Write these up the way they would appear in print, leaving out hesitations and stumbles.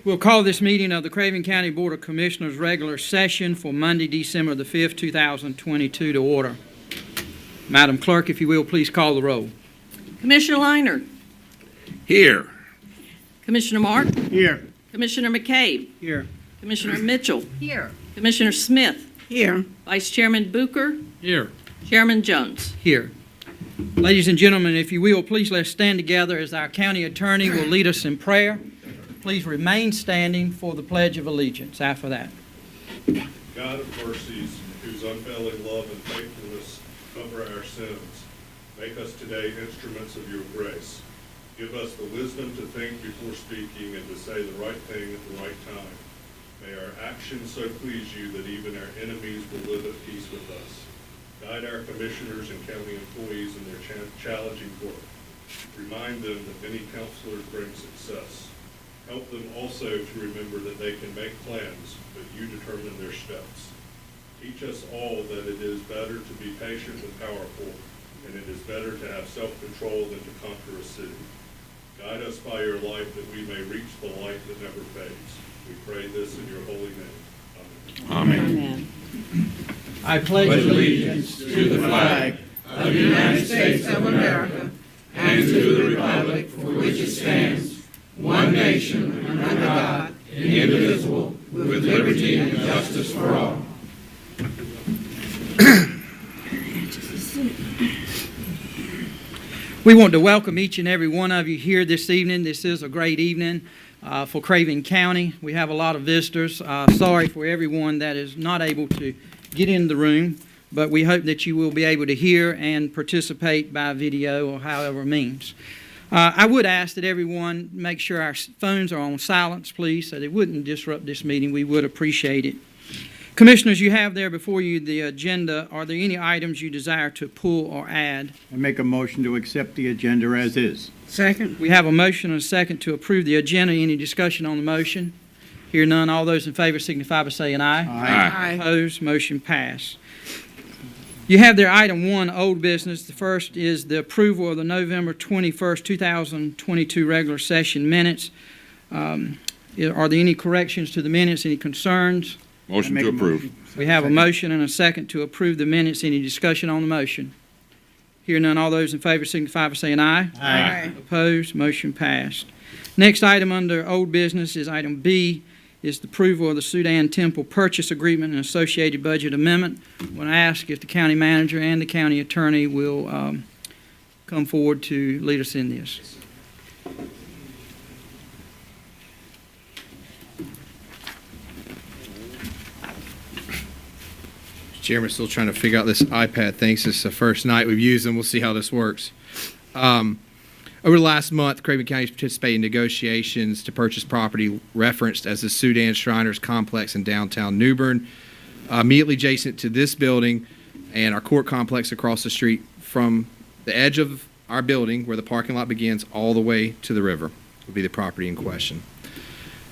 We'll call this meeting of the Craven County Board of Commissioners regular session for Monday, December the 5th, 2022 to order. Madam Clerk, if you will, please call the roll. Commissioner Liner. Here. Commissioner Mark. Here. Commissioner McCabe. Here. Commissioner Mitchell. Here. Commissioner Smith. Here. Vice Chairman Booker. Here. Chairman Jones. Here. Ladies and gentlemen, if you will, please let's stand together as our county attorney will lead us in prayer. Please remain standing for the Pledge of Allegiance after that. God of mercies, whose unfailing love and faithfulness cover our sins, make us today instruments of your grace. Give us the wisdom to think before speaking and to say the right thing at the right time. May our actions so please you that even our enemies will live at peace with us. Guide our commissioners and county employees in their challenging work. Remind them that many counselors bring success. Help them also to remember that they can make plans, but you determine their steps. Teach us all that it is better to be patient and powerful, and it is better to have self-control than to conquer a city. Guide us by your light that we may reach the light that never fades. We pray this in your holy name. Amen. Amen. I pledge Allegiance to the flag of the United States of America and to the republic for which it stands, one nation, under God, indivisible, with liberty and justice for all. We want to welcome each and every one of you here this evening. This is a great evening for Craven County. We have a lot of visitors. Sorry for everyone that is not able to get in the room, but we hope that you will be able to hear and participate by video or however means. I would ask that everyone make sure our phones are on silence, please, so they wouldn't disrupt this meeting. We would appreciate it. Commissioners, you have there before you the agenda. Are there any items you desire to pull or add? I make a motion to accept the agenda as is. Second. We have a motion and a second to approve the agenda. Any discussion on the motion? Hear none. All those in favor signify by saying aye. Aye. Opposed? Motion passed. You have there item 1, old business. The first is the approval of the November 21st, 2022 regular session minutes. Are there any corrections to the minutes? Any concerns? Motion to approve. We have a motion and a second to approve the minutes. Any discussion on the motion? Hear none. All those in favor signify by saying aye. Aye. Opposed? Motion passed. Next item under old business is item B, is the approval of the Sudan Temple purchase agreement and associated budget amendment. I want to ask if the county manager and the county attorney will come forward to lead us in this. Chairman, still trying to figure out this iPad thing. This is the first night we've used them. We'll see how this works. Over the last month, Craven County has participated in negotiations to purchase property referenced as the Sudan Shriners Complex in downtown New Bern, immediately adjacent to this building and our court complex across the street from the edge of our building, where the parking lot begins, all the way to the river will be the property in question.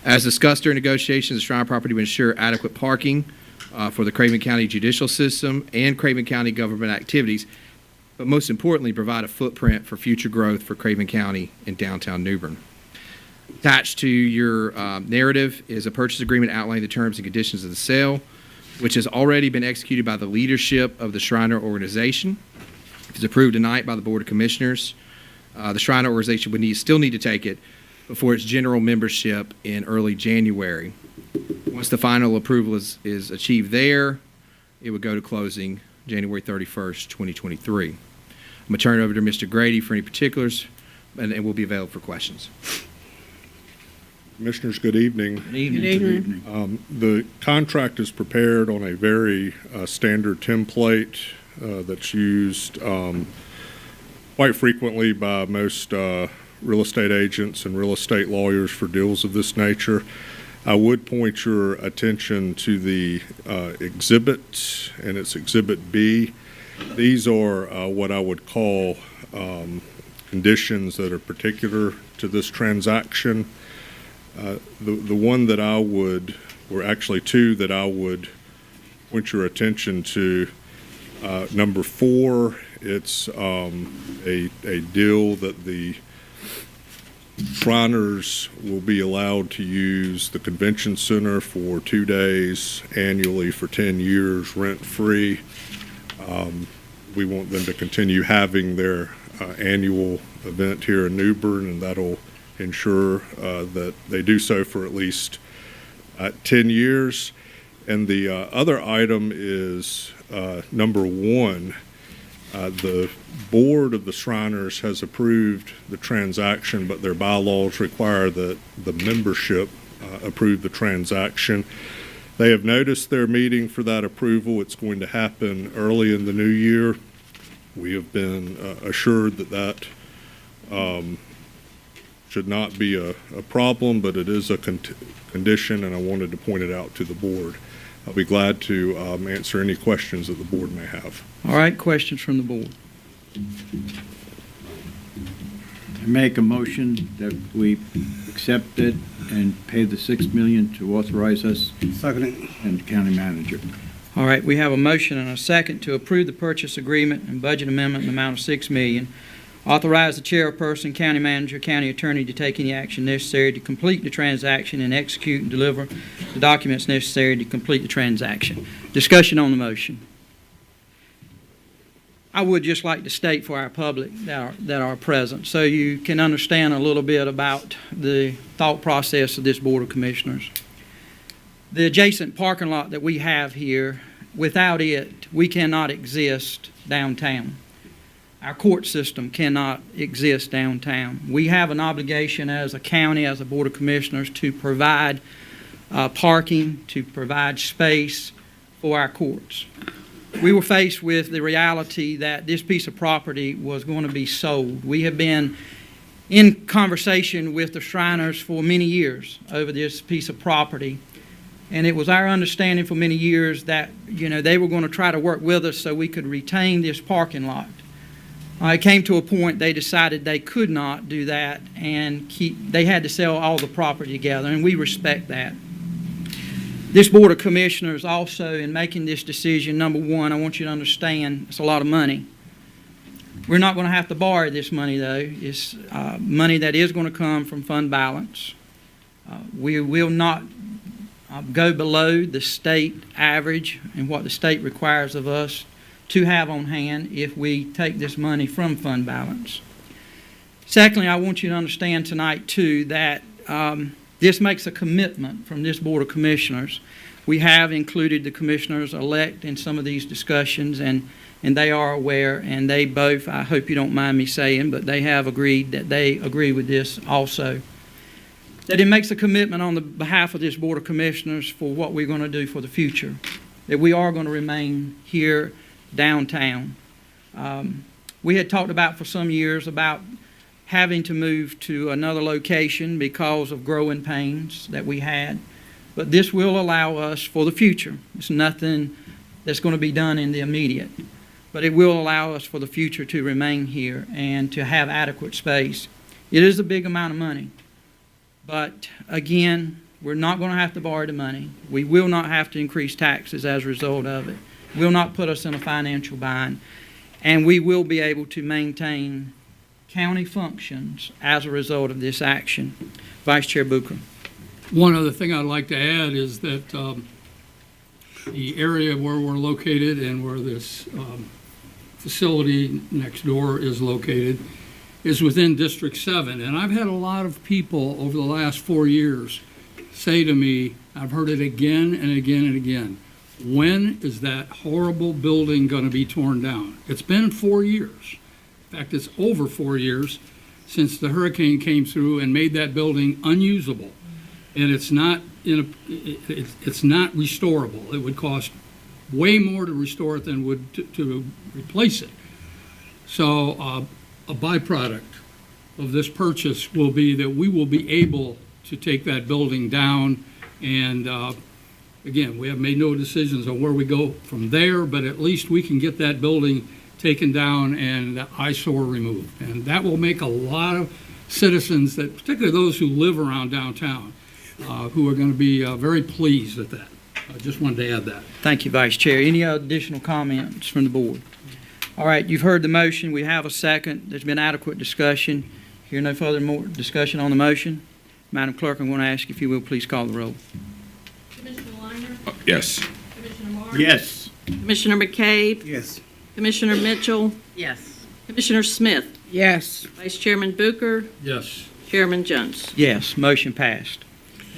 As discussed during negotiations, the Shriner property will ensure adequate parking for the Craven County judicial system and Craven County government activities, but most importantly, provide a footprint for future growth for Craven County and downtown New Bern. Attached to your narrative is a purchase agreement outlining the terms and conditions of the sale, which has already been executed by the leadership of the Shriner organization. If it's approved tonight by the Board of Commissioners, the Shriner organization would still need to take it before its general membership in early January. Once the final approval is achieved there, it would go to closing January 31st, 2023. I'm going to turn it over to Mr. Grady for any particulars, and we'll be available for questions. Commissioners, good evening. Good evening. Good evening. The contract is prepared on a very standard template that's used quite frequently by most real estate agents and real estate lawyers for deals of this nature. I would point your attention to the exhibit, and it's Exhibit B. These are what I would call conditions that are particular to this transaction. The one that I would, or actually two that I would point your attention to, number 4, it's a deal that the Shriners will be allowed to use the convention center for 2 days annually for 10 years, rent-free. We want them to continue having their annual event here in New Bern, and that'll ensure that they do so for at least 10 years. And the other item is number 1. The board of the Shriners has approved the transaction, but their bylaws require that the membership approve the transaction. They have noticed their meeting for that approval. It's going to happen early in the new year. We have been assured that that should not be a problem, but it is a condition, and I wanted to point it out to the board. I'll be glad to answer any questions that the board may have. All right, questions from the board? I make a motion that we accept it and pay the $6 million to authorize us and the county manager. All right, we have a motion and a second to approve the purchase agreement and budget amendment in the amount of $6 million. Authorize the chairperson, county manager, county attorney to take any action necessary to complete the transaction and execute and deliver the documents necessary to complete the transaction. Discussion on the motion. I would just like to state for our public that are present, so you can understand a little bit about the thought process of this Board of Commissioners. The adjacent parking lot that we have here, without it, we cannot exist downtown. Our court system cannot exist downtown. We have an obligation as a county, as a Board of Commissioners, to provide parking, to provide space for our courts. We were faced with the reality that this piece of property was going to be sold. We have been in conversation with the Shriners for many years over this piece of property, and it was our understanding for many years that, they were going to try to work with us so we could retain this parking lot. It came to a point they decided they could not do that, and they had to sell all the property together, and we respect that. This Board of Commissioners also, in making this decision, number one, I want you to understand it's a lot of money. We're not going to have to borrow this money, though. It's money that is going to come from fund balance. We will not go below the state average and what the state requires of us to have on hand if we take this money from fund balance. Secondly, I want you to understand tonight, too, that this makes a commitment from this Board of Commissioners. We have included the commissioners-elect in some of these discussions, and they are aware, and they both, I hope you don't mind me saying, but they have agreed that they agree with this also. That it makes a commitment on the behalf of this Board of Commissioners for what we're going to do for the future, that we are going to remain here downtown. We had talked about for some years about having to move to another location because of growing pains that we had, but this will allow us for the future. It's nothing that's going to be done in the immediate, but it will allow us for the future to remain here and to have adequate space. It is a big amount of money, but again, we're not going to have to borrow the money. We will not have to increase taxes as a result of it. It will not put us in a financial bind, and we will be able to maintain county functions as a result of this action. Vice Chair Booker. One other thing I'd like to add is that the area where we're located and where this facility next door is located is within District 7. And I've had a lot of people over the last 4 years say to me, I've heard it again and again and again, when is that horrible building going to be torn down? It's been 4 years. In fact, it's over 4 years since the hurricane came through and made that building unusable. And it's not it's not restorable. It would cost way more to restore it than would to replace it. So a byproduct of this purchase will be that we will be able to take that building down. And again, we have made no decisions on where we go from there, but at least we can get that building taken down and the eyesore removed. And that will make a lot of citizens, that particularly those who live around downtown, who are going to be very pleased at that. I just wanted to add that. Thank you, Vice Chair. Any additional comments from the board? All right, you've heard the motion. We have a second. There's been adequate discussion. Hear no further more discussion on the motion. Madam Clerk, I'm going to ask if you will please call the roll. Commissioner Liner, Yes. Commissioner Martin, Yes. Commissioner McCabe, Yes. Commissioner Mitchell, Yes. Commissioner Smith, Yes. Vice Chairman Booker, Yes. Chairman Jones. Yes, motion passed.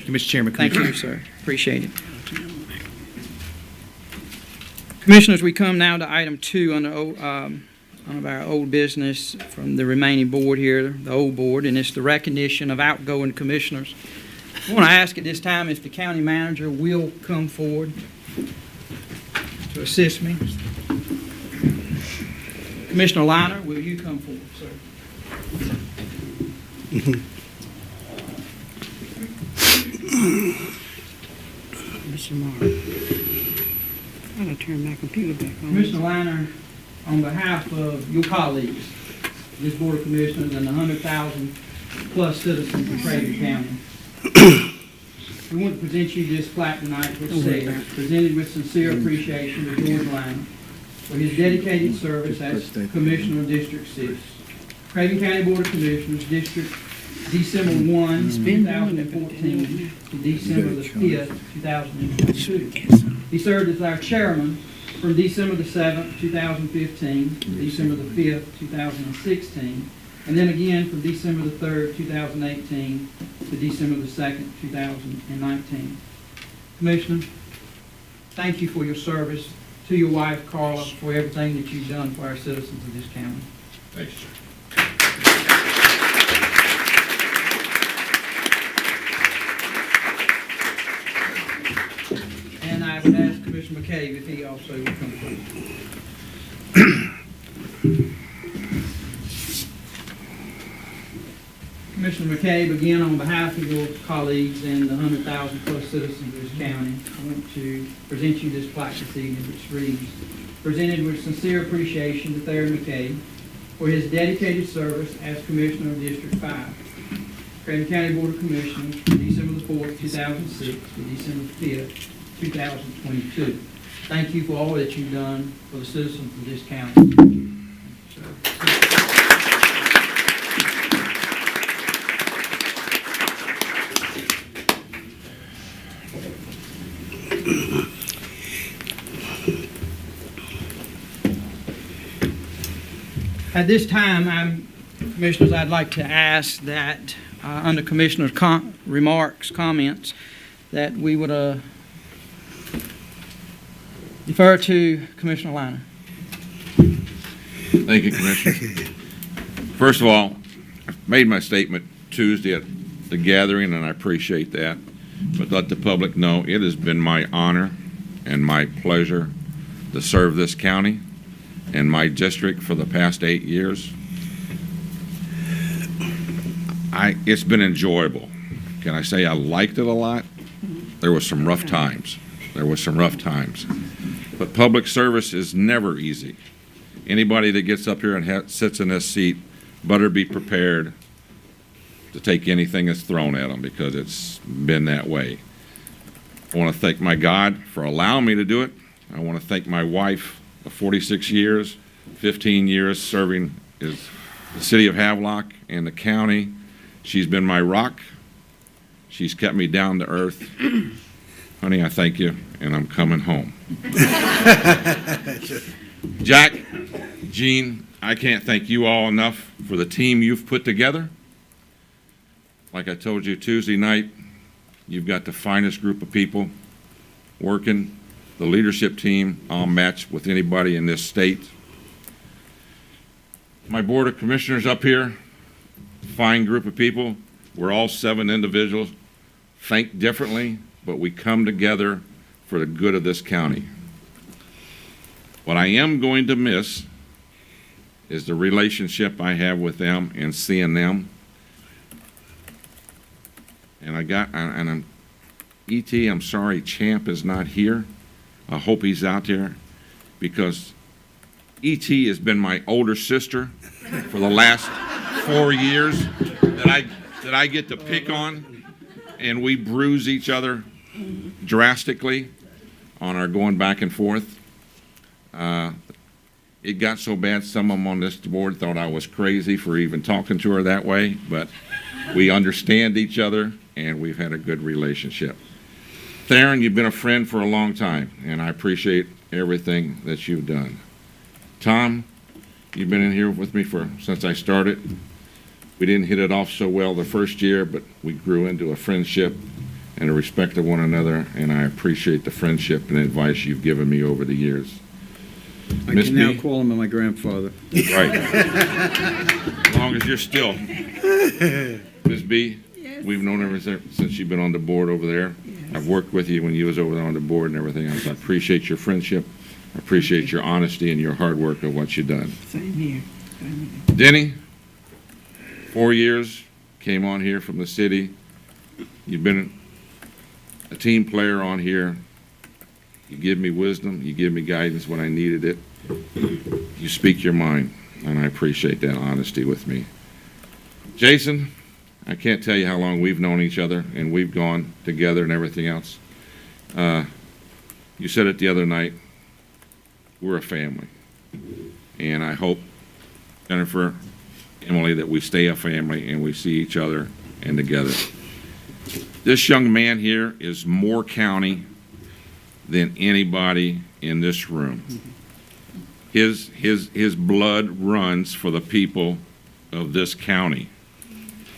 Mr. Chairman, Thank you, sir. Appreciate it. Commissioners, we come now to item 2 under one of our old business from the remaining board here, the old board, and it's the recognition of outgoing commissioners. I want to ask at this time if the county manager will come forward to assist me. Commissioner Liner, will you come forward, sir? Commissioner Martin. I'm gonna turn my computer back on. Commissioner Liner, on behalf of your colleagues, this Board of Commissioners, and the 100,000 plus citizens of Craven County, we want to present you this plaque tonight, which says, presented with sincere appreciation to George Liner for his dedicated service as Commissioner of District 6. Craven County Board of Commissioners, District December 1, 2014 to December the 5th, 2022. He served as our chairman from December the 7th, 2015 to December the 5th, 2016, and then again from December the 3rd, 2018 to December the 2nd, 2019. Commissioner, thank you for your service, to your wife Carla for everything that you've done for our citizens of this county. Thanks, sir. And I would ask Commissioner McCabe if he also would come forward. Commissioner McCabe, again, on behalf of your colleagues and the 100,000 plus citizens of this county, I want to present you this plaque this evening, which reads, presented with sincere appreciation to Thayer McCabe for his dedicated service as Commissioner of District 5. Craven County Board of Commissioners from December the 4th, 2006 to December the 5th, 2022. Thank you for all that you've done for the citizens of this county. At this time, Commissioners, I'd like to ask that under Commissioner's comments, that we would defer to Commissioner Liner. Thank you, Commissioner. First of all, I made my statement Tuesday at the gathering, and I appreciate that. But let the public know it has been my honor and my pleasure to serve this county and my district for the past 8 years. It's been enjoyable. Can I say I liked it a lot? There was some rough times. But public service is never easy. Anybody that gets up here and sits in this seat better be prepared to take anything that's thrown at them, because it's been that way. I want to thank my God for allowing me to do it. I want to thank my wife of 46 years, 15 years serving as the city of Havelock and the county. She's been my rock. She's kept me down to earth. Honey, I thank you, and I'm coming home. Jack, Gene, I can't thank you all enough for the team you've put together. Like I told you Tuesday night, you've got the finest group of people working. The leadership team I'll match with anybody in this state. My Board of Commissioners up here, fine group of people. We're all 7 individuals, think differently, but we come together for the good of this county. What I am going to miss is the relationship I have with them and seeing them. And I'm E.T., I'm sorry Champ is not here. I hope he's out there, because E.T. has been my older sister for the last 4 years that I get to pick on, and we bruise each other drastically on our going back and forth. It got so bad, some of them on this board thought I was crazy for even talking to her that way, but we understand each other, and we've had a good relationship. Theron, you've been a friend for a long time, and I appreciate everything that you've done. Tom, you've been in here with me since I started. We didn't hit it off so well the first year, but we grew into a friendship and a respect of one another, and I appreciate the friendship and advice you've given me over the years. I Miss can now B? call him my grandfather. Right. As long as you're still. Ms. B, we've known her since you've been on the board over there. I've worked with you when you was over there on the board and everything else. I appreciate your friendship. I appreciate your honesty and your hard work of what you've done. Same here. Denny, 4 years, came on here from the city. You've been a team player on here. You give me wisdom. You give me guidance when I needed it. You speak your mind, and I appreciate that honesty with me. Jason, I can't tell you how long we've known each other, and we've gone together and everything else. You said it the other night, we're a family. And I hope, Jennifer, Emily, that we stay a family and we see each other and together. This young man here is more county than anybody in this room. His blood runs for the people of this county.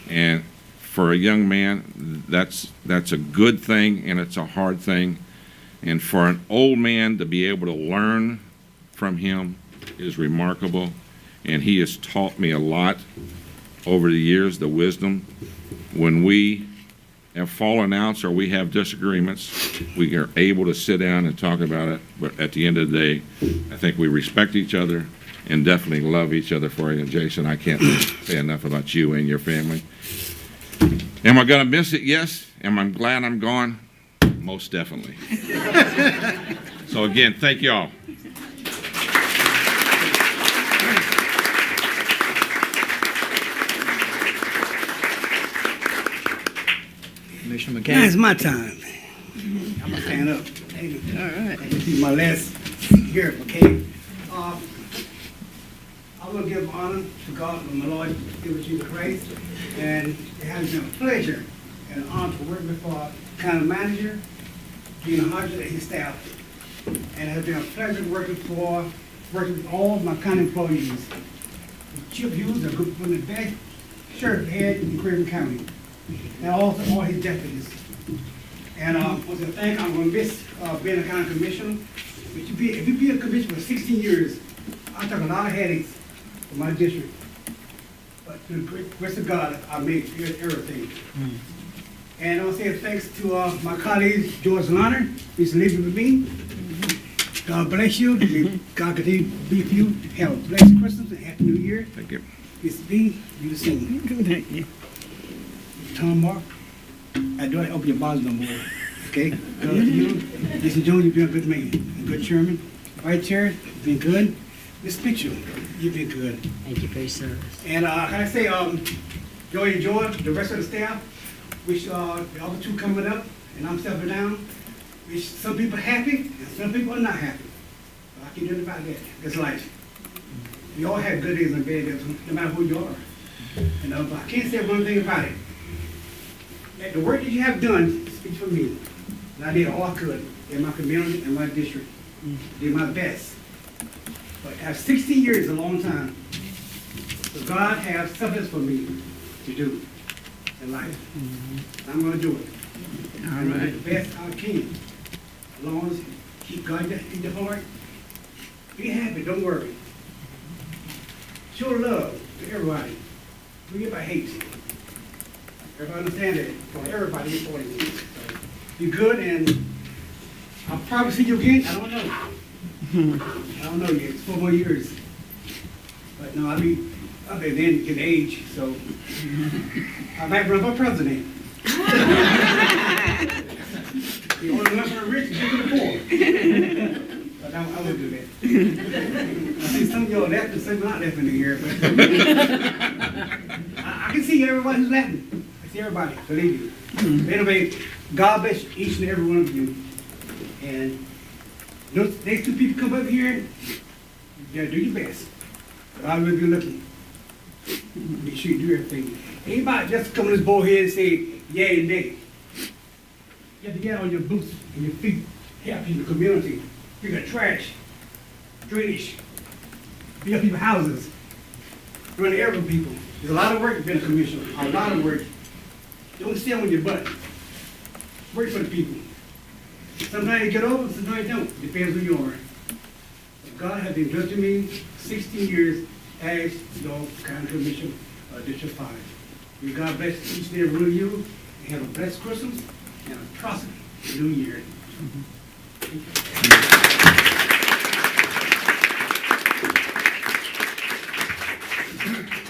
And for a young man, that's a good thing and it's a hard thing. And for an old man to be able to learn from him is remarkable. And he has taught me a lot over the years, the wisdom. When we have fallen outs or we have disagreements, we are able to sit down and talk about it. But at the end of the day, I think we respect each other and definitely love each other for you. And Jason, I can't say enough about you and your family. Am I going to miss it? Yes. Am I glad I'm gone? Most definitely. So again, thank you all. Commissioner Now McCain. it's my time. I'm gonna stand up. All right. This is my last here, okay? I will give honor to God and my Lord, Jesus Christ, and it has been a pleasure and an honor to work with our county manager, Gina Hodges, and his staff. And it has been a pleasure working with all of my county employees. Chip Hughes, one of the best sheriff head in Craven County, and also all his deputies. And I want to thank, I'm going to miss being a county commissioner. If you be a commissioner for 16 years, I took a lot of headaches for my district. But through the grace of God, I made everything. And I want to say thanks to my colleagues, George Lerner, who's living with me. God bless you. May God continue to be with you. Have a blessed Christmas and Happy New Year. Thank you. Mr. B, you the same. Thank you. Tom Mark, I don't open your bottles no more. Okay? God bless you. Mr. Jones, you've been a good man, a good chairman. Vice Chair, you've been good. Ms. Mitchell, you've been good. Thank you for your service. And can I say, Joey and George, the rest of the staff, wish the other two coming up, and I'm stepping down. Wish some people happy, and some people are not happy. I can't do anything about that. It's life. We all have good days and bad days, no matter who you are. And but I can't say one thing about it. That the work that you have done speaks for me. And I did all I could in my community and my district. Did my best. But after 60 years is a long time. So God has something for me to do in life. I'm going to do it. I'm going to do the best I can. As long as you keep God in your heart. Be happy, don't worry. Show love to everybody. Forget about hate. Everybody understand that for everybody is important. So be good, and I'll probably see you again. I don't know. I don't know yet. It's 4 more years. But no, I'll be up there then in age, so I might run for president. You only run for the rich and give to the poor. But I won't do that. I see some of y'all laughing, some not laughing in here, but I can see everybody who's laughing. I see everybody, believe you. But anyway, God bless each and every one of you. And these two people come up here, You gotta do your best. God will be looking. Make sure you do everything. Anybody just come on this board here and say, yay and nay. You have to get on your boots and your feet, help in the community, pick up trash, drainage, build up people's houses, run the air for people. There's a lot of work being a commissioner, a lot of work. Don't stand on your butt. Work for the people. Sometimes you get over, sometimes you don't. Depends who you are. But God has been good to me 16 years as your county commissioner of District 5. May God bless each and every one of you, and have a blessed Christmas and a prosperous New Year.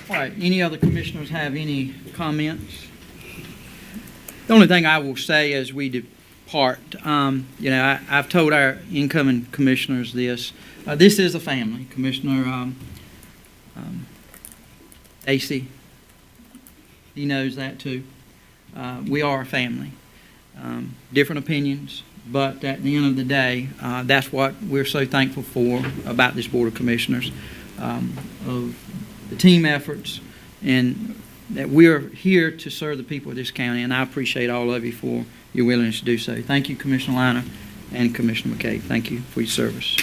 All right, any other commissioners have any comments? The only thing I will say as we depart, I've told our incoming commissioners this. This is a family. Commissioner AC, he knows that too. We are a family. Different opinions, but at the end of the day, that's what we're so thankful for about this Board of Commissioners, of the team efforts, and that we're here to serve the people of this county, and I appreciate all of you for your willingness to do so. Thank you, Commissioner Liner and Commissioner McCabe. Thank you for your service.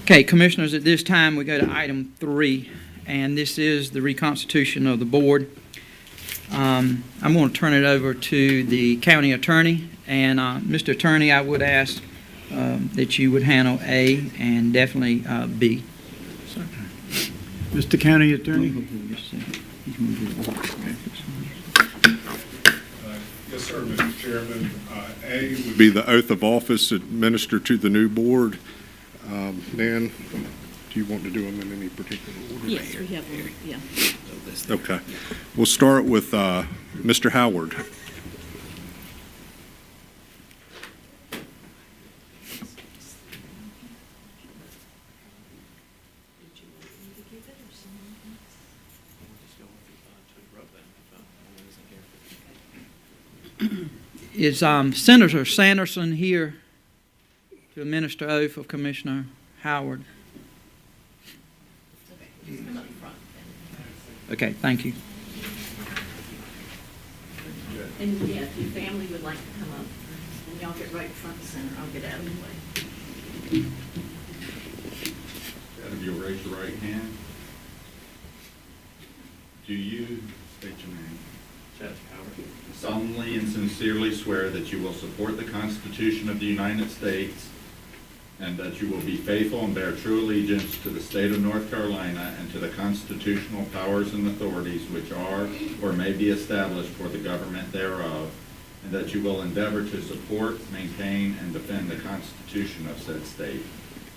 Okay, Commissioners, at this time we go to item 3, and this is the reconstitution of the board. I'm going to turn it over to the county attorney, and Mr. Attorney, I would ask that you would handle A and definitely B. Mr. County Attorney? Yes, sir, Mr. Chairman. A would be the oath of office administered to the new board. Dan, do you want to do them in any particular order? Yes, we have one, yeah. Okay. We'll start with Mr. Howard. Is Senator Sanderson here to administer oath of Commissioner Howard? Okay, thank you. And yeah, if your family would like to come up, and y'all get right front and center, I'll get out of the way. If you'll raise your right hand. Do you state your name? Seth Howard. Solemnly and sincerely swear that you will support the Constitution of the United States and that you will be faithful and bear true allegiance to the state of North Carolina and to the constitutional powers and authorities which are or may be established for the government thereof, and that you will endeavor to support, maintain, and defend the Constitution of said state,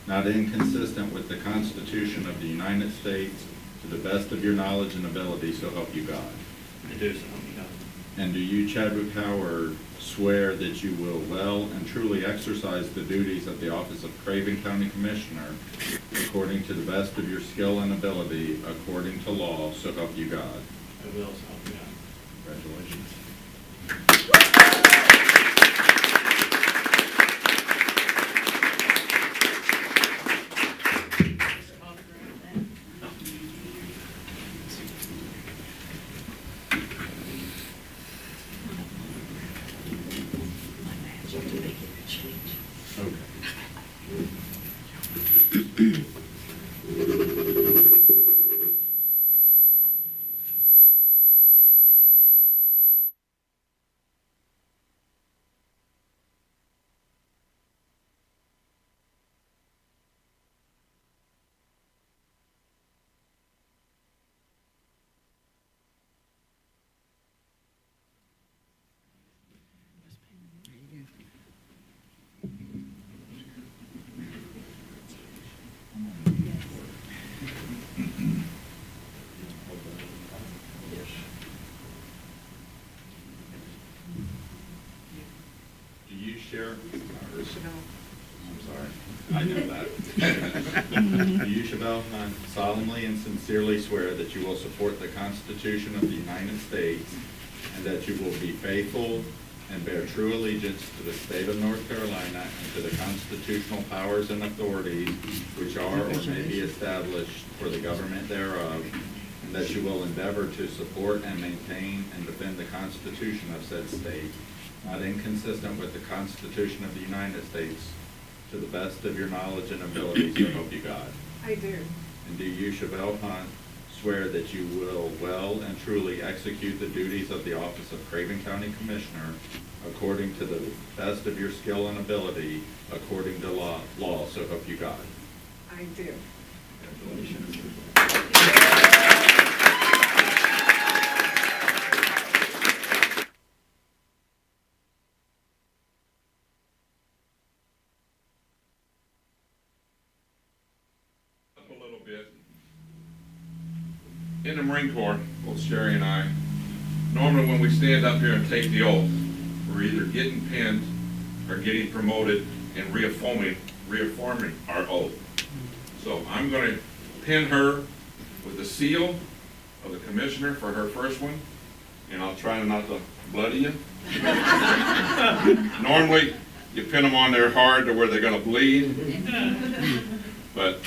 not inconsistent with the Constitution of the United States, to the best of your knowledge and ability, so help you God. I do, so help me God. And do you, Chadwick Howard, swear that you will well and truly exercise the duties of the office of Craven County Commissioner according to the best of your skill and ability, according to law, so help you God? I will, so help me God. Congratulations. Do you share? I'm sorry. I know that. You, Shabelle Hunt, solemnly and sincerely swear that you will support the Constitution of the United States and that you will be faithful and bear true allegiance to the state of North Carolina and to the constitutional powers and authorities which are or may be established for the government thereof, and that you will endeavor to support and maintain and defend the Constitution of said state, not inconsistent with the Constitution of the United States, to the best of your knowledge and ability, so help you God. I do. And do you, Shabelle Hunt, swear that you will well and truly execute the duties of the office of Craven County Commissioner according to the best of your skill and ability, according to law, so help you God? I do. Congratulations. Up a little bit. In the Marine Corps, both Sherry and I, normally when we stand up here and take the oath, we're either getting pinned or getting promoted and reaffirming our oath. So I'm going to pin her with the seal of the commissioner for her first one, and I'll try not to bloody you. Normally, you pin them on there hard to where they're going to bleed, but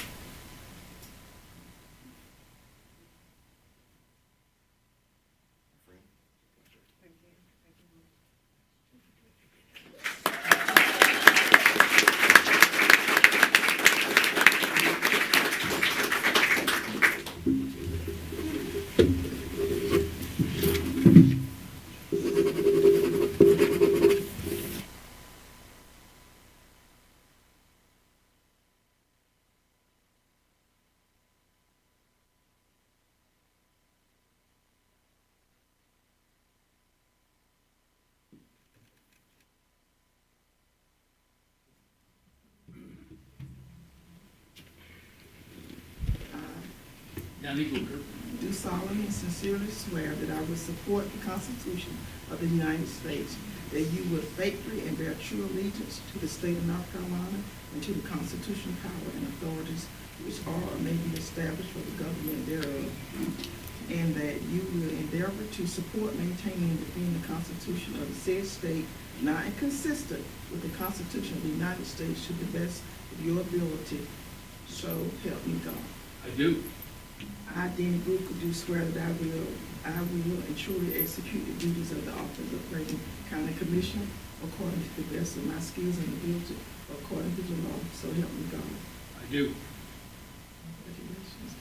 Do solemnly and sincerely swear that I will support the Constitution of the United States, that you will faithfully and bear true allegiance to the state of North Carolina and to the constitutional power and authorities which are or may be established for the government thereof, and that you will endeavor to support, maintain, and defend the Constitution of the said state, not inconsistent with the Constitution of the United States, to the best of your ability. So help me God. I do. I, Danny Booker, do swear that I will and truly execute the duties of the office of Craven County Commissioner according to the best of my skills and ability, according to the law. So help me God. I do. Congratulations.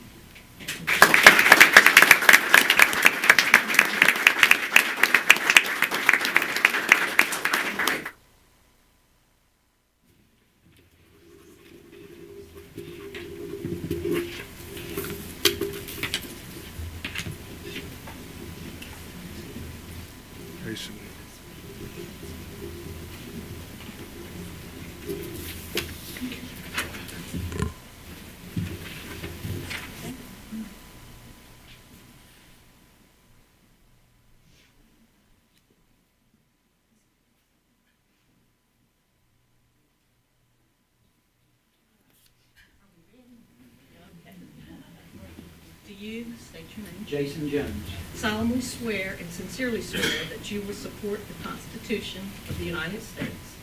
Do you state your name? Jason Jones. Solemnly swear and sincerely swear that you will support the Constitution of the United States,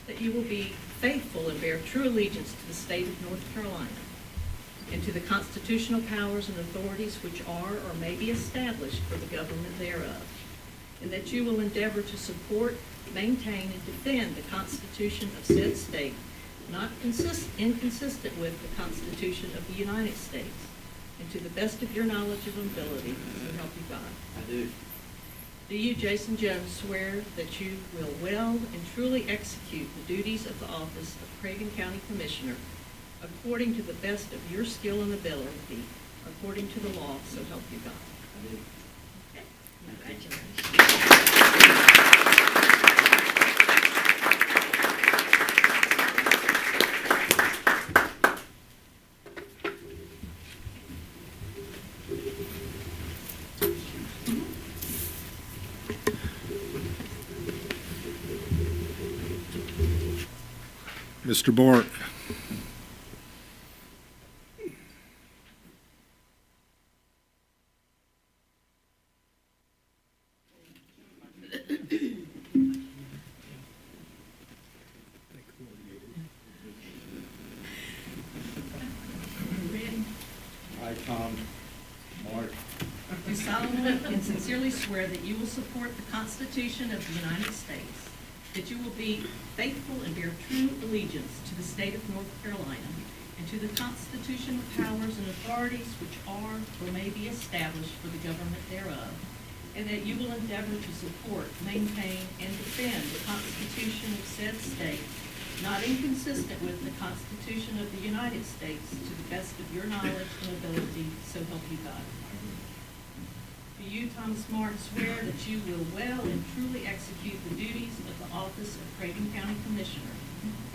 that you will be faithful and bear true allegiance to the state of North Carolina, and to the constitutional powers and authorities which are or may be established for the government thereof, and that you will endeavor to support, maintain, and defend the Constitution of said state, not inconsistent with the Constitution of the United States, and to the best of your knowledge and ability, so help you God. I do. Do you, Jason Jones, swear that you will well and truly execute the duties of the office of Craven County Commissioner according to the best of your skill and ability, according to the law, so help you God? I do. Okay. Congratulations. Mr. Bort. Ready? I, Tom Mark, Do solemnly and sincerely swear that you will support the Constitution of the United States, that you will be faithful and bear true allegiance to the state of North Carolina, and to the constitutional powers and authorities which are or may be established for the government thereof, and that you will endeavor to support, maintain, and defend the Constitution of said state, not inconsistent with the Constitution of the United States, to the best of your knowledge and ability, so help you God. Do you, Thomas Martin, swear that you will well and truly execute the duties of the office of Craven County Commissioner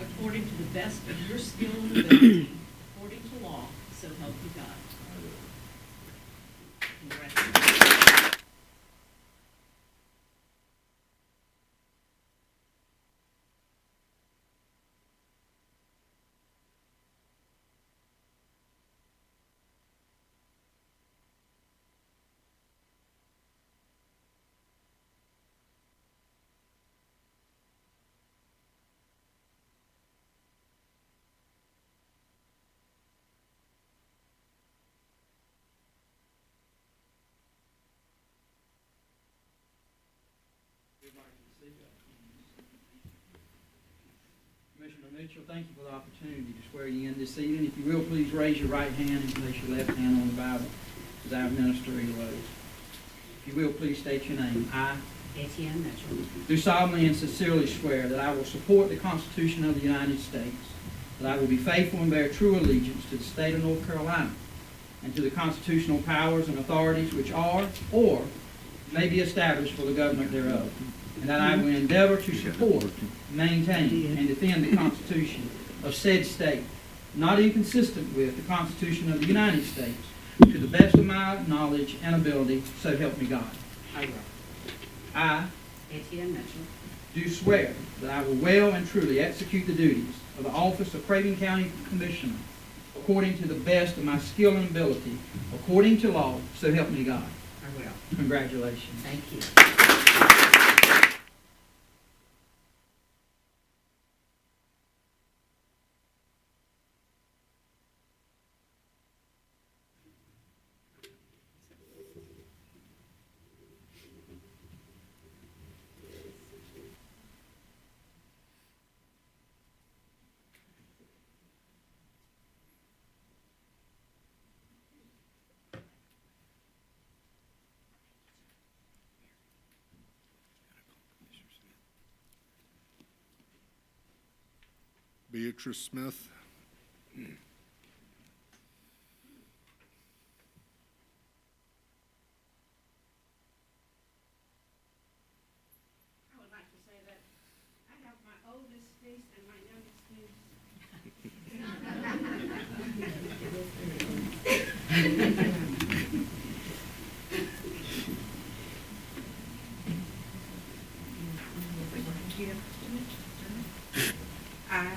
according to the best of your skill and ability, according to law, so help you God? Congratulations. Commissioner Mitchell, thank you for the opportunity to swear you in this evening. If you will, please raise your right hand and place your left hand on the Bible as I administer your oath. If you will, please state your name. I Etienne Mitchell. do solemnly and sincerely swear that I will support the Constitution of the United States, that I will be faithful and bear true allegiance to the state of North Carolina, and to the constitutional powers and authorities which are or may be established for the government thereof, and that I will endeavor to support, maintain, and defend the Constitution of said state, not inconsistent with the Constitution of the United States, to the best of my knowledge and ability, so help me God. I will. I Etienne Mitchell. do swear that I will well and truly execute the duties of the office of Craven County Commissioner according to the best of my skill and ability, according to law, so help me God. I will. Congratulations. Thank you. Beatrice Smith. I would like to say that I have my oldest niece and my youngest niece. I,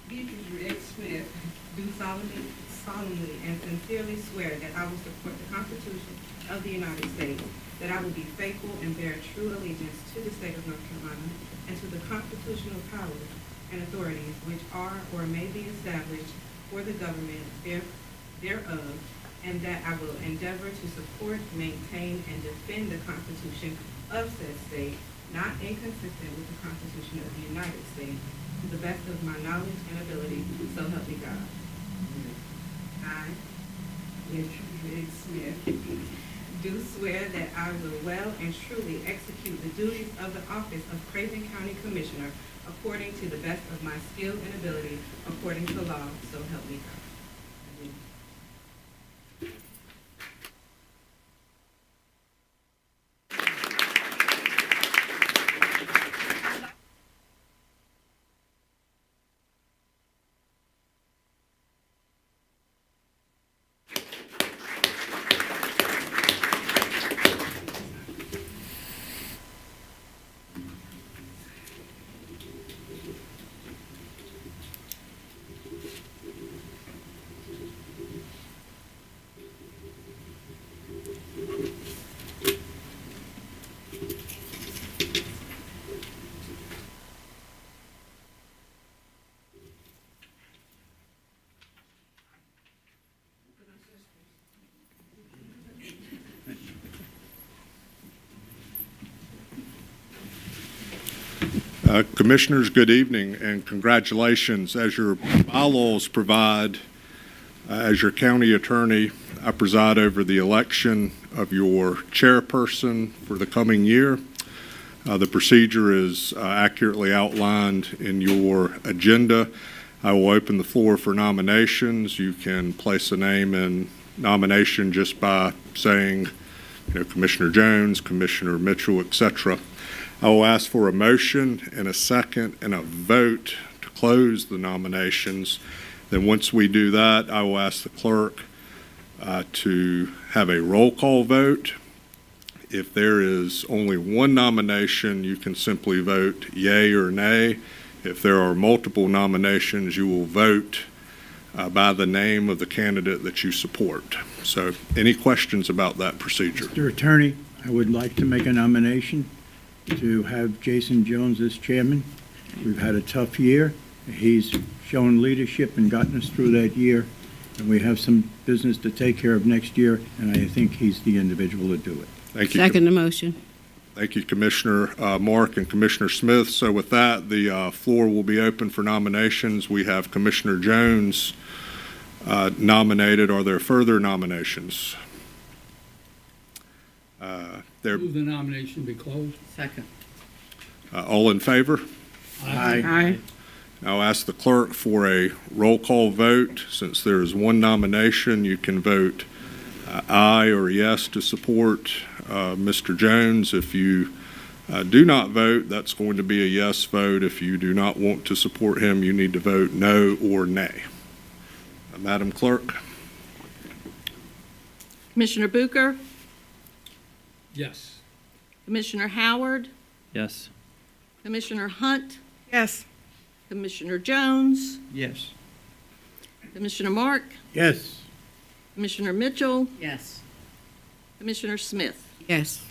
Beatrice Smith, do solemnly and sincerely swear that I will support the Constitution of the United States, that I will be faithful and bear true allegiance to the state of North Carolina and to the constitutional powers and authorities which are or may be established for the government thereof, and that I will endeavor to support, maintain, and defend the Constitution of said state, not inconsistent with the Constitution of the United States, to the best of my knowledge and ability, so help me God. I, Beatrice Smith, do swear that I will well and truly execute the duties of the office of Craven County Commissioner according to the best of my skill and ability, according to law, so help me God. Commissioners, good evening and congratulations. As your bylaws provide, as your county attorney, I preside over the election of your chairperson for the coming year. The procedure is accurately outlined in your agenda. I will open the floor for nominations. You can place a name in nomination just by saying, Commissioner Jones, Commissioner Mitchell, etc. I will ask for a motion and a second and a vote to close the nominations. Then once we do that, I will ask the clerk to have a roll call vote. If there is only one nomination, you can simply vote yea or nay. If there are multiple nominations, you will vote by the name of the candidate that you support. So any questions about that procedure? Mr. Attorney, I would like to make a nomination to have Jason Jones as chairman. We've had a tough year. He's shown leadership and gotten us through that year, and we have some business to take care of next year, and I think he's the individual to do it. Thank you. Second the motion. Thank you, Commissioner Mark and Commissioner Smith. So with that, the floor will be open for nominations. We have Commissioner Jones nominated. Are there further nominations? Move the nomination be closed. Second. All in favor? Aye. I'll ask the clerk for a roll call vote. Since there is one nomination, you can vote aye or yes to support Mr. Jones. If you do not vote, that's going to be a yes vote. If you do not want to support him, you need to vote no or nay. Madam Clerk? Commissioner Bucher, Yes. Commissioner Howard, Yes. Commissioner Hunt, Yes. Commissioner Jones, Yes. Commissioner Mark, Yes. Commissioner Mitchell, Yes. Commissioner Smith. Yes.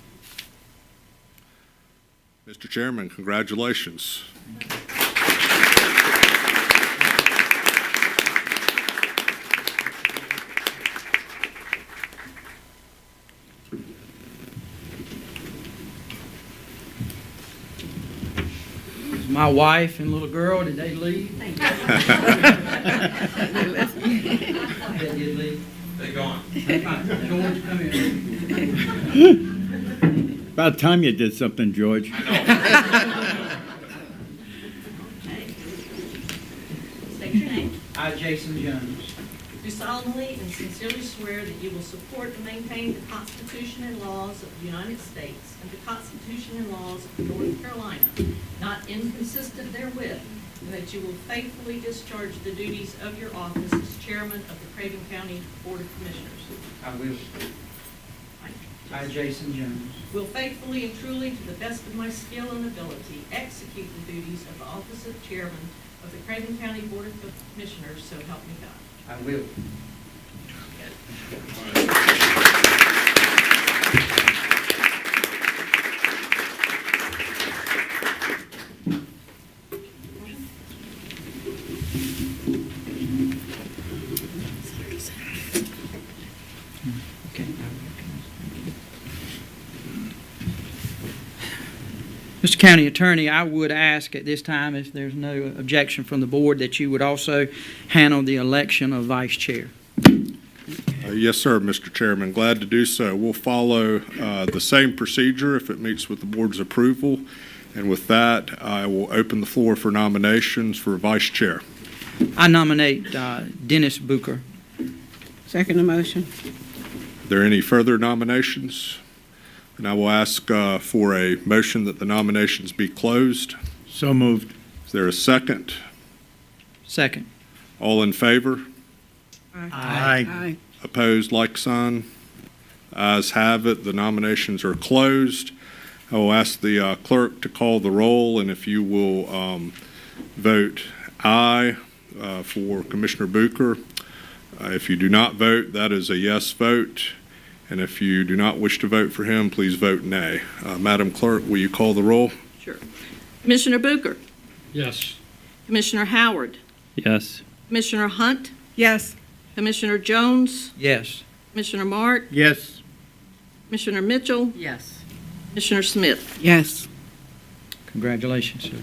Mr. Chairman, congratulations. My wife and little girl, did they leave? They did leave. They gone. George, come here. About time you did something, George. State your name. I, Jason Jones, Do solemnly and sincerely swear that you will support and maintain the Constitution and laws of the United States and the Constitution and laws of North Carolina, not inconsistent therewith, and that you will faithfully discharge the duties of your office as chairman of the Craven County Board of Commissioners. I will. I, Jason Jones, Will faithfully and truly, to the best of my skill and ability, execute the duties of the office of chairman of the Craven County Board of Commissioners, so help me God. I will. Mr. County Attorney, I would ask at this time, if there's no objection from the board, that you would also handle the election of vice chair. Yes, sir, Mr. Chairman. Glad to do so. We'll follow the same procedure if it meets with the board's approval. And with that, I will open the floor for nominations for vice chair. I nominate Dennis Bucher. Second the motion. Are there any further nominations? And I will ask for a motion that the nominations be closed. So moved. Is there a second? Second. All in favor? Aye. Opposed, like sign. Ayes have it. The nominations are closed. I will ask the clerk to call the roll, and if you will vote aye for Commissioner Bucher. If you do not vote, that is a yes vote. And if you do not wish to vote for him, please vote nay. Madam Clerk, will you call the roll? Sure. Commissioner Bucher, Yes. Commissioner Howard, Yes. Commissioner Hunt, Yes. Commissioner Jones, Yes. Commissioner Mark, Yes. Commissioner Mitchell, Yes. Commissioner Smith. Yes. Congratulations, sir.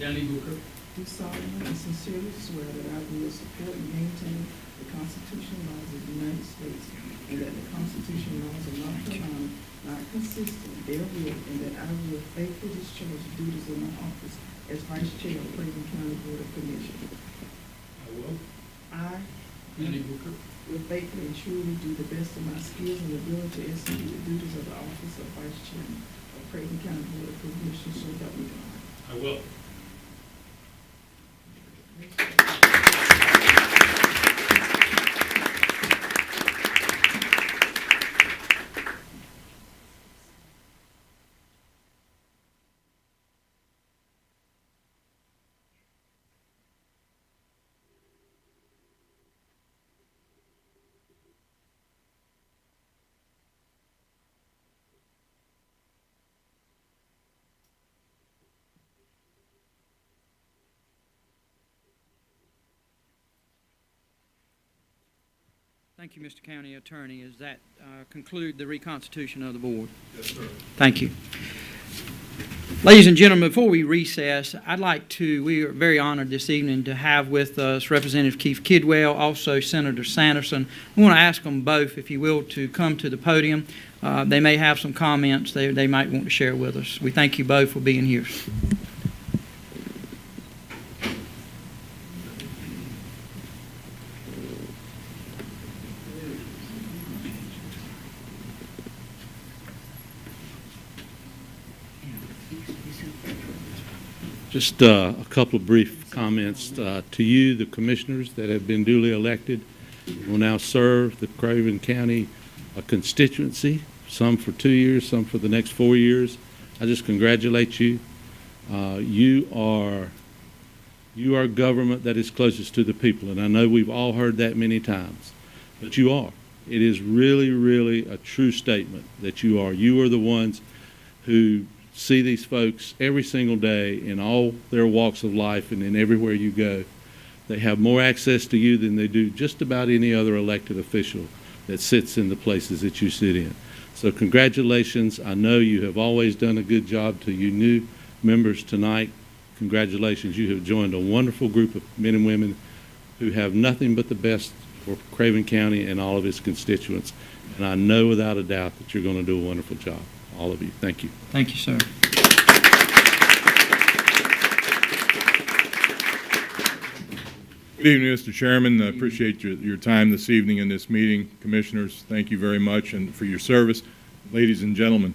Danny Booker, Do solemnly and sincerely swear that I will support and maintain the Constitution and laws of the United States, and that the Constitution and laws of North Carolina are consistent therewith, and that I will faithfully discharge the duties of my office as Vice Chair of Craven County Board of Commissioners. I will. I Danny Booker, will faithfully and truly do the best of my skills and ability to execute the duties of the office of Vice Chairman of Craven County Board of Commissioners, so help me God. I will. Thank you, Mr. County Attorney. Does that conclude the reconstitution of the board? Yes, sir. Thank you. Ladies and gentlemen, before we recess, we are very honored this evening to have with us Representative Keith Kidwell, also Senator Sanderson. I want to ask them both, if you will, to come to the podium. They may have some comments they might want to share with us. We thank you both for being here. Just a couple of brief comments to you, the commissioners that have been duly elected, will now serve the Craven County constituency, some for 2 years, some for the next 4 years. I just congratulate you. You are government that is closest to the people, and I know we've all heard that many times, but you are. It is really, really a true statement that you are. You are the ones who see these folks every single day in all their walks of life, and in everywhere you go. They have more access to you than they do just about any other elected official that sits in the places that you sit in. So congratulations. I know you have always done a good job. To you new members tonight, congratulations. You have joined a wonderful group of men and women who have nothing but the best for Craven County and all of its constituents. And I know without a doubt that you're going to do a wonderful job. All of you. Thank you. Thank you, sir. Good evening, Mr. Chairman. I appreciate your time this evening in this meeting. Commissioners, thank you very much and for your service. Ladies and gentlemen,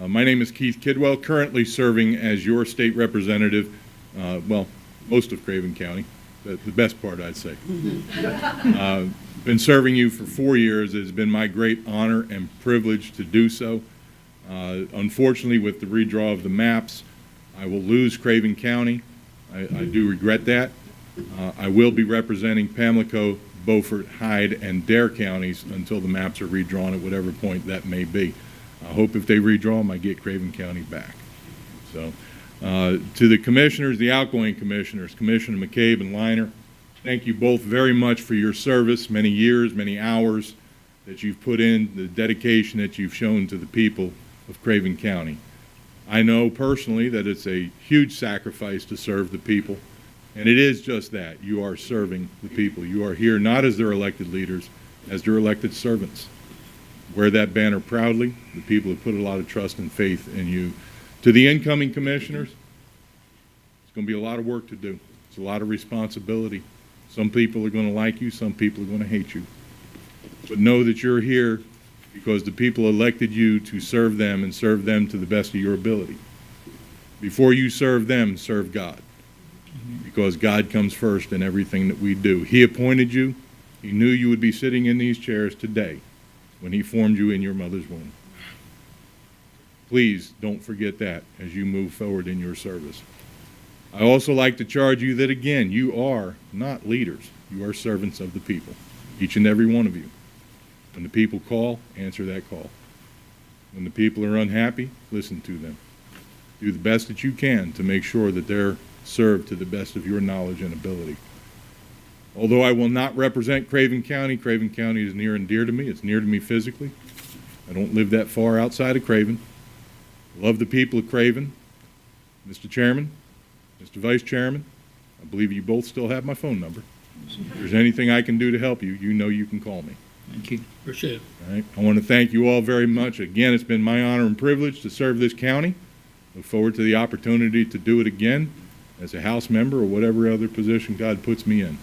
my name is Keith Kidwell, currently serving as your state representative, well, most of Craven County, the best part, I'd say. Been serving you for 4 years. It has been my great honor and privilege to do so. Unfortunately, with the redraw of the maps, I will lose Craven County. I do regret that. I will be representing Pamlico, Beaufort, Hyde, and Dare counties until the maps are redrawn at whatever point that may be. I hope if they redraw them, I get Craven County back. So, to the commissioners, the outgoing commissioners, Commissioner McCabe and Liner, thank you both very much for your service, many years, many hours that you've put in, the dedication that you've shown to the people of Craven County. I know personally that it's a huge sacrifice to serve the people, and it is just that. You are serving the people. You are here not as their elected leaders, as their elected servants. Wear that banner proudly. The people have put a lot of trust and faith in you. To the incoming commissioners, it's going to be a lot of work to do. It's a lot of responsibility. Some people are going to like you, some people are going to hate you. But know that you're here because the people elected you to serve them and serve them to the best of your ability. Before you serve them, serve God. Because God comes first in everything that we do. He appointed you. He knew you would be sitting in these chairs today when He formed you in your mother's womb. Please don't forget that as you move forward in your service. I also like to charge you that, again, you are not leaders. You are servants of the people, each and every one of you. When the people call, answer that call. When the people are unhappy, listen to them. Do the best that you can to make sure that they're served to the best of your knowledge and ability. Although I will not represent Craven County is near and dear to me. It's near to me physically. I don't live that far outside of Craven. I love the people of Craven. Mr. Chairman, Mr. Vice Chairman, I believe you both still have my phone number. If there's anything I can do to help you, you know you can call me. Thank you. Appreciate it. All right. I want to thank you all very much. Again, it's been my honor and privilege to serve this county. Look forward to the opportunity to do it again as a House member or whatever other position God puts me in.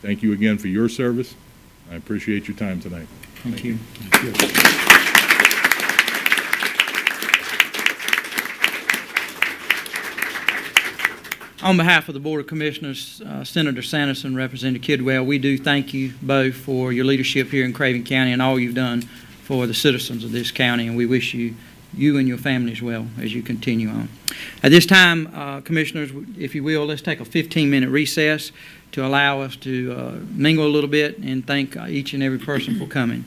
Thank you again for your service. I appreciate your time tonight. Thank you. On behalf of the Board of Commissioners, Senator Sanderson, Representative Kidwell, we do thank you both for your leadership here in Craven County and all you've done for the citizens of this county, and we wish you and your families well as you continue on. At this time, Commissioners, if you will, let's take a 15-minute recess to allow us to mingle a little bit and thank each and every person for coming.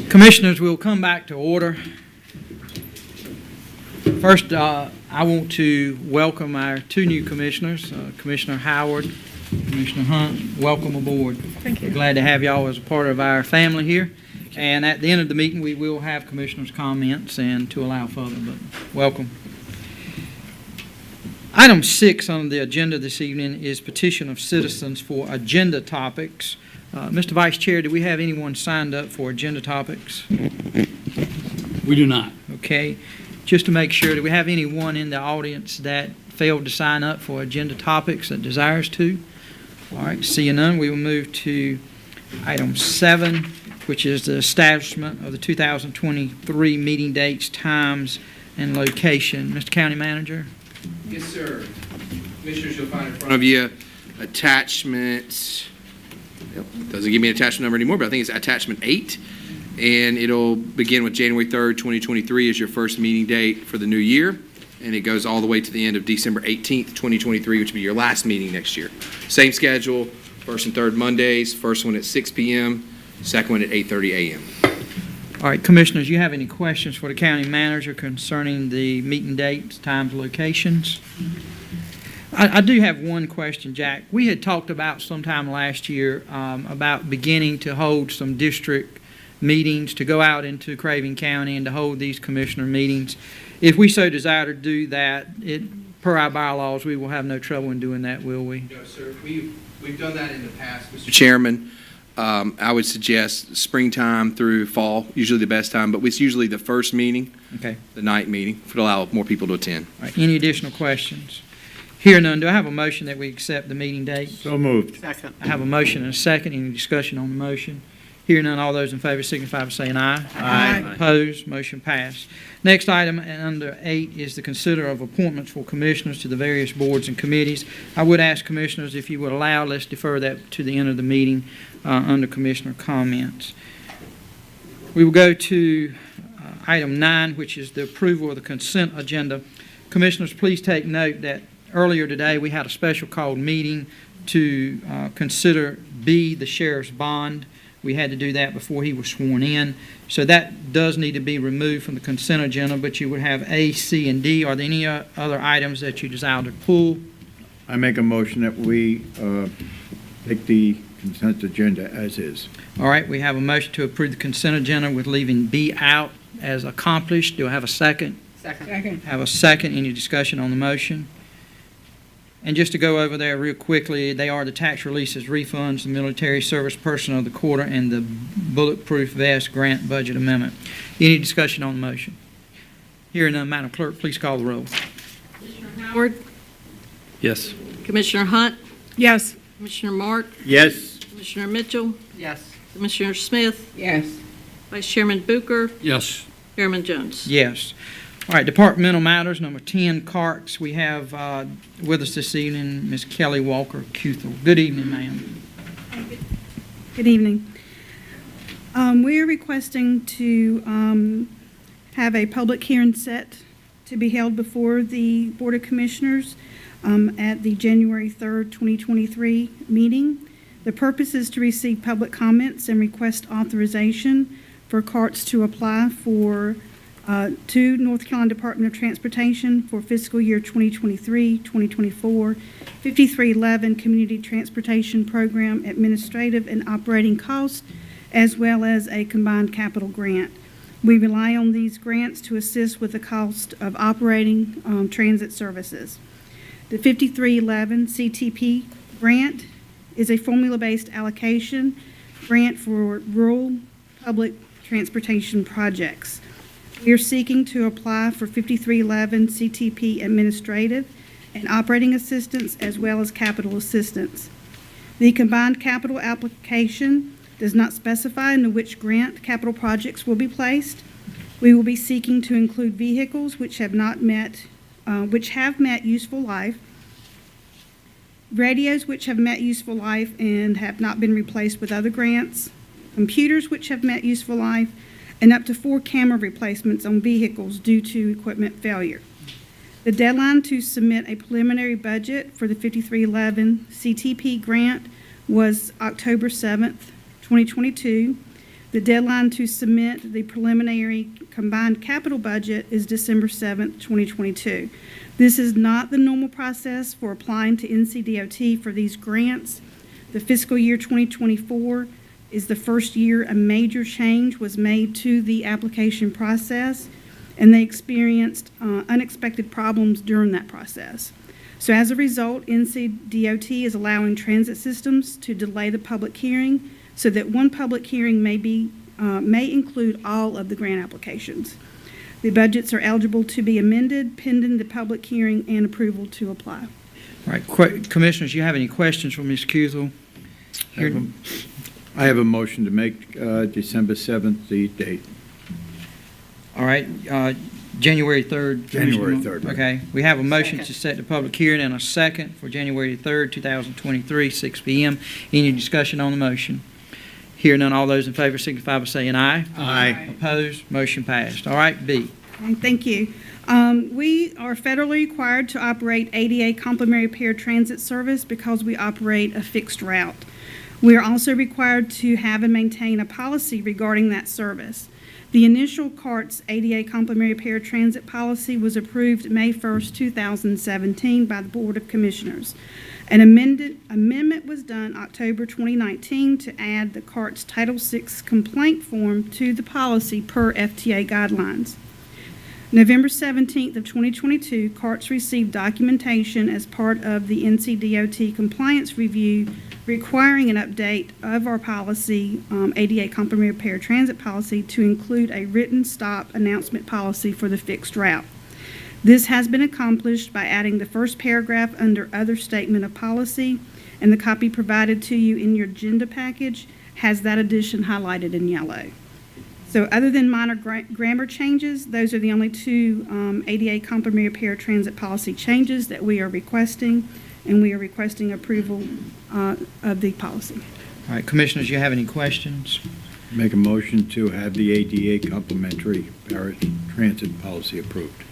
Commissioners, we'll come back to order. First, I want to welcome our two new commissioners, Commissioner Howard, Commissioner Hunt. Welcome aboard. Thank you. Glad to have y'all as a part of our family here. And at the end of the meeting, we will have commissioners' comments and to allow further, but welcome. Item 6 on the agenda this evening is petition of citizens for agenda topics. Mr. Vice Chair, do we have anyone signed up for agenda topics? We do not. Okay. Just to make sure, do we have anyone in the audience that failed to sign up for agenda topics that desires to? All right, seeing none, we will move to item 7, which is the establishment of the 2023 meeting dates, times, and location. Mr. County Manager? Yes, sir. Commissioners, you'll find in front of you attachment, doesn't give me an attachment number anymore, but I think it's attachment 8. And it'll begin with January 3rd, 2023 as your first meeting date for the new year. And it goes all the way to the end of December 18th, 2023, which will be your last meeting next year. Same schedule, first and third Mondays, first one at 6 p.m., second one at 8:30 a.m. All right, Commissioners, you have any questions for the County Manager concerning the meeting dates, times, locations? I do have one question, Jack. We had talked about sometime last year about beginning to hold some district meetings, to go out into Craven County and to hold these commissioner meetings. If we so desire to do that, per our bylaws, we will have no trouble in doing that, will we? No, sir. We've done that in the past, Mr. Chairman. I would suggest springtime through fall, usually the best time, but it's usually the first meeting, Okay. the night meeting, to allow more people to attend. All right. Any additional questions? Hear none. Do I have a motion that we accept the meeting date? So moved. Second. I have a motion and a second. Any discussion on the motion? Hear none. All those in favor signify by saying aye. Aye. Opposed? Motion passed. Next item, under 8, is the consider of appointments for commissioners to the various boards and committees. I would ask commissioners if you would allow, let's defer that to the end of the meeting under commissioner comments. We will go to item 9, which is the approval of the consent agenda. Commissioners, please take note that earlier today we had a special called meeting to consider B, the sheriff's bond. We had to do that before he was sworn in. So that does need to be removed from the consent agenda, but you would have A, C, and D. Are there any other items that you desire to pull? I make a motion that we take the consent agenda as is. All right, we have a motion to approve the consent agenda with leaving B out as accomplished. Do I have a second? Second. Have a second. Any discussion on the motion? And just to go over there real quickly, they are the tax releases, refunds, the military service personnel of the quarter, and the bulletproof vest grant budget amendment. Any discussion on the motion? Hearing none, Madam Clerk, please call the roll. Commissioner Howard, Yes. Commissioner Hunt, Yes. Commissioner Mark, Yes. Commissioner Mitchell, Yes. Commissioner Smith, Yes. Vice Chairman Bucher, Yes. Chairman Jones. Yes. All right, departmental matters, number 10, Carks. We have with us this evening Ms. Kelly Walker Cuthel. Good evening, ma'am. Good evening. We are requesting to have a public hearing set to be held before the Board of Commissioners at the January 3rd, 2023 meeting. The purpose is to receive public comments and request authorization for carts to apply for to North Carolina Department of Transportation for fiscal year 2023-2024, 5311 Community Transportation Program Administrative and Operating Costs, as well as a combined capital grant. We rely on these grants to assist with the cost of operating transit services. The 5311 CTP grant is a formula-based allocation grant for rural public transportation projects. We are seeking to apply for 5311 CTP administrative and operating assistance as well as capital assistance. The combined capital application does not specify into which grant capital projects will be placed. We will be seeking to include vehicles which have met useful life, radios which have met useful life and have not been replaced with other grants, computers which have met useful life, and up to 4 camera replacements on vehicles due to equipment failure. The deadline to submit a preliminary budget for the 5311 CTP grant was October 7th, 2022. The deadline to submit the preliminary combined capital budget is December 7th, 2022. This is not the normal process for applying to NCDOT for these grants. The fiscal year 2024 is the first year a major change was made to the application process, and they experienced unexpected problems during that process. So as a result, NCDOT is allowing transit systems to delay the public hearing so that one public hearing may include all of the grant applications. The budgets are eligible to be amended pending the public hearing and approval to apply. All right, Commissioners, you have any questions for Ms. Kuzel? I have a motion to make December 7th the date. All right, January 3rd. January Commissioner? 3rd, right. Okay, we have a motion to set the public hearing and a second for January 3rd, 2023, 6 p.m. Any discussion on the motion? Hearing none, all those in favor signify by saying aye. Aye. Opposed, motion passed. All right, B. Okay, thank you. We are federally required to operate ADA complimentary paratransit service because we operate a fixed route. We are also required to have and maintain a policy regarding that service. The initial CART's ADA complimentary paratransit policy was approved May 1st, 2017 by the Board of Commissioners. An amendment was done October 2019 to add the CART's Title VI complaint form to the policy per FTA guidelines. November 17th of 2022, CARTS received documentation as part of the NCDOT compliance review requiring an update of our policy, ADA complimentary paratransit policy, to include a written stop announcement policy for the fixed route. This has been accomplished by adding the first paragraph under other statement of policy, and the copy provided to you in your agenda package has that addition highlighted in yellow. So other than minor grammar changes, those are the only two ADA complimentary paratransit policy changes that we are requesting, and we are requesting approval of the policy. All right, Commissioners, you have any questions? Make a motion to have the ADA complimentary paratransit policy approved.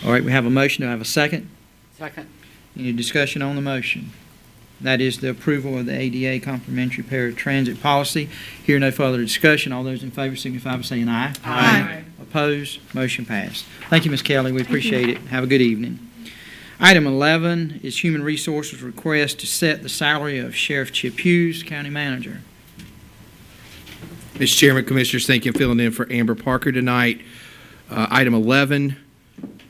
All right, we have a motion. Do I have a second? Second. Any discussion on the motion? That is the approval of the ADA complimentary paratransit policy. Here, no further discussion. All those in favor signify by saying aye. Aye. Opposed? Motion passed. Thank you, Ms. Kelly. We appreciate it. Have a good evening. Item 11 is Human Resources request to set the salary of Sheriff Chip Hughes, County Manager. Mr. Chairman, Commissioners, thank you for filling in for Amber Parker tonight. Item 11,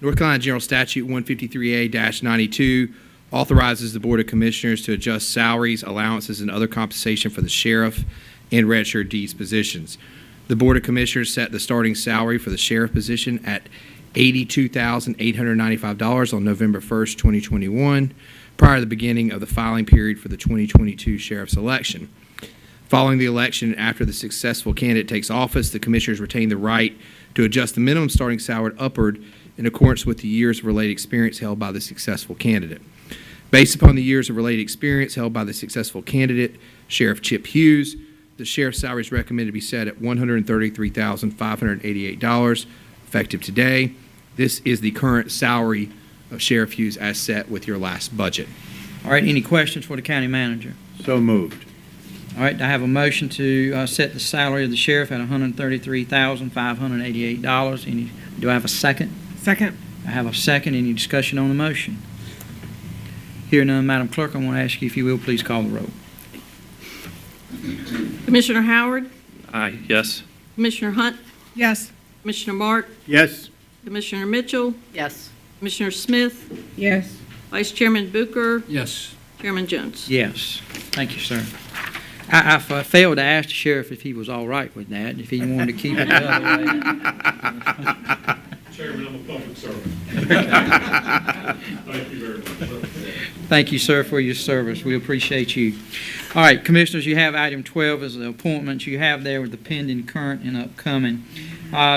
North Carolina General Statute 153A-92 authorizes the Board of Commissioners to adjust salaries, allowances, and other compensation for the sheriff and registered deeds positions. The Board of Commissioners set the starting salary for the sheriff position at $82,895 on November 1st, 2021, prior to the beginning of the filing period for the 2022 sheriff's election. Following the election and after the successful candidate takes office, the Commissioners retain the right to adjust the minimum starting salary upward in accordance with the years of related experience held by the successful candidate. Based upon the years of related experience held by the successful candidate, Sheriff Chip Hughes, the sheriff's salary is recommended to be set at $133,588, effective today. This is the current salary of Sheriff Hughes as set with your last budget. All right, any questions for the County Manager? So moved. All right, I have a motion to set the salary of the sheriff at $133,588. Do I have a second? Second. I have a second. Any discussion on the motion? Hearing none, Madam Clerk, I want to ask you if you will please call the roll. Commissioner Howard, Aye, yes. Commissioner Hunt, Yes. Commissioner Mark, Yes. Commissioner Mitchell, Yes. Commissioner Smith, Yes. Vice Chairman Booker, Yes. Chairman Jones. Yes. Thank you, sir. I failed to ask the sheriff if he was all right with that, if he wanted to keep it the other way. Chairman, I'm a public servant. Thank you very much. Thank you, sir, for your service. We appreciate you. All right, Commissioners, you have item 12 as the appointments. You have there with the pending, current, and upcoming.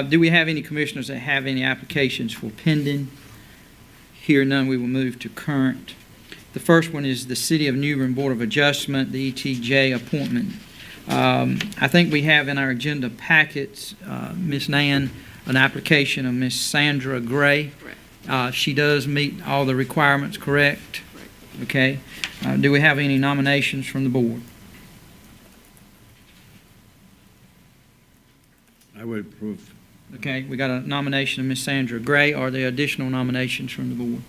Do we have any Commissioners that have any applications for pending? Here none, we will move to current. The first one is the City of New Bern Board of Adjustment, the ETJ appointment. I think we have in our agenda packets, Ms. Nan, an application of Ms. Sandra Gray. Correct. She does meet all the requirements, correct? Okay. Do we have any nominations from the board? I would approve. Okay, we got a nomination of Ms. Sandra Gray. Are there additional nominations from the board?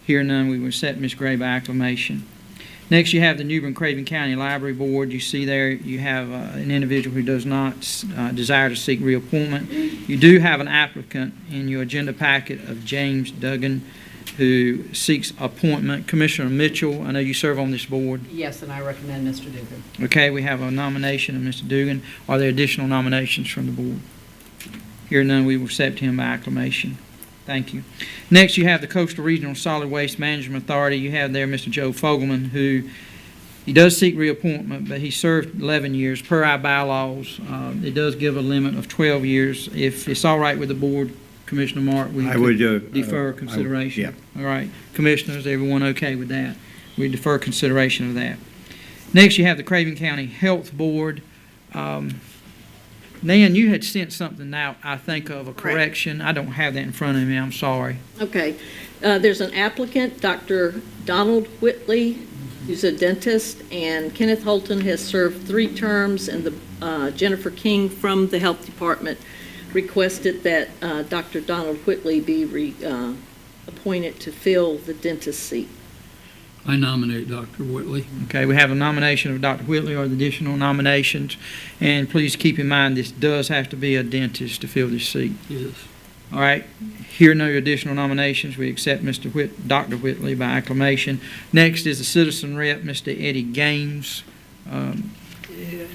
Hearing none, we will accept Ms. Gray by acclamation. Next, you have the New Bern Craven County Library Board. You see there, you have an individual who does not desire to seek reappointment. You do have an applicant in your agenda packet of James Duggan, who seeks appointment. Commissioner Mitchell, I know you serve on this board. Yes, and I recommend Mr. Dugan. Okay, we have a nomination of Mr. Dugan. Are there additional nominations from the board? Hearing none, we will accept him by acclamation. Thank you. Next, you have the Coastal Regional Solid Waste Management Authority. You have there Mr. Joe Fogelman, who he does seek reappointment, but he served 11 years. Per our bylaws, it does give a limit of 12 years. If it's all right with the board, Commissioner Mark, we I would defer consideration. All right. Commissioners, everyone okay with that? We defer consideration of that. Next, you have the Craven County Health Board. Nan, you had sent something out, I think, of a correction. I don't have that in front of me. I'm sorry. Okay. There's an applicant, Dr. Donald Whitley, who's a dentist, and Kenneth Holton has served 3 terms, and Jennifer King from the Health Department requested that Dr. Donald Whitley be appointed to fill the dentist seat. I nominate Dr. Whitley. Okay, we have a nomination of Dr. Whitley or the additional nominations. And please keep in mind, this does have to be a dentist to fill this seat. Yes. All right. Here no additional nominations. We accept Dr. Whitley by acclamation. Next is the citizen rep, Mr. Eddie Gaines.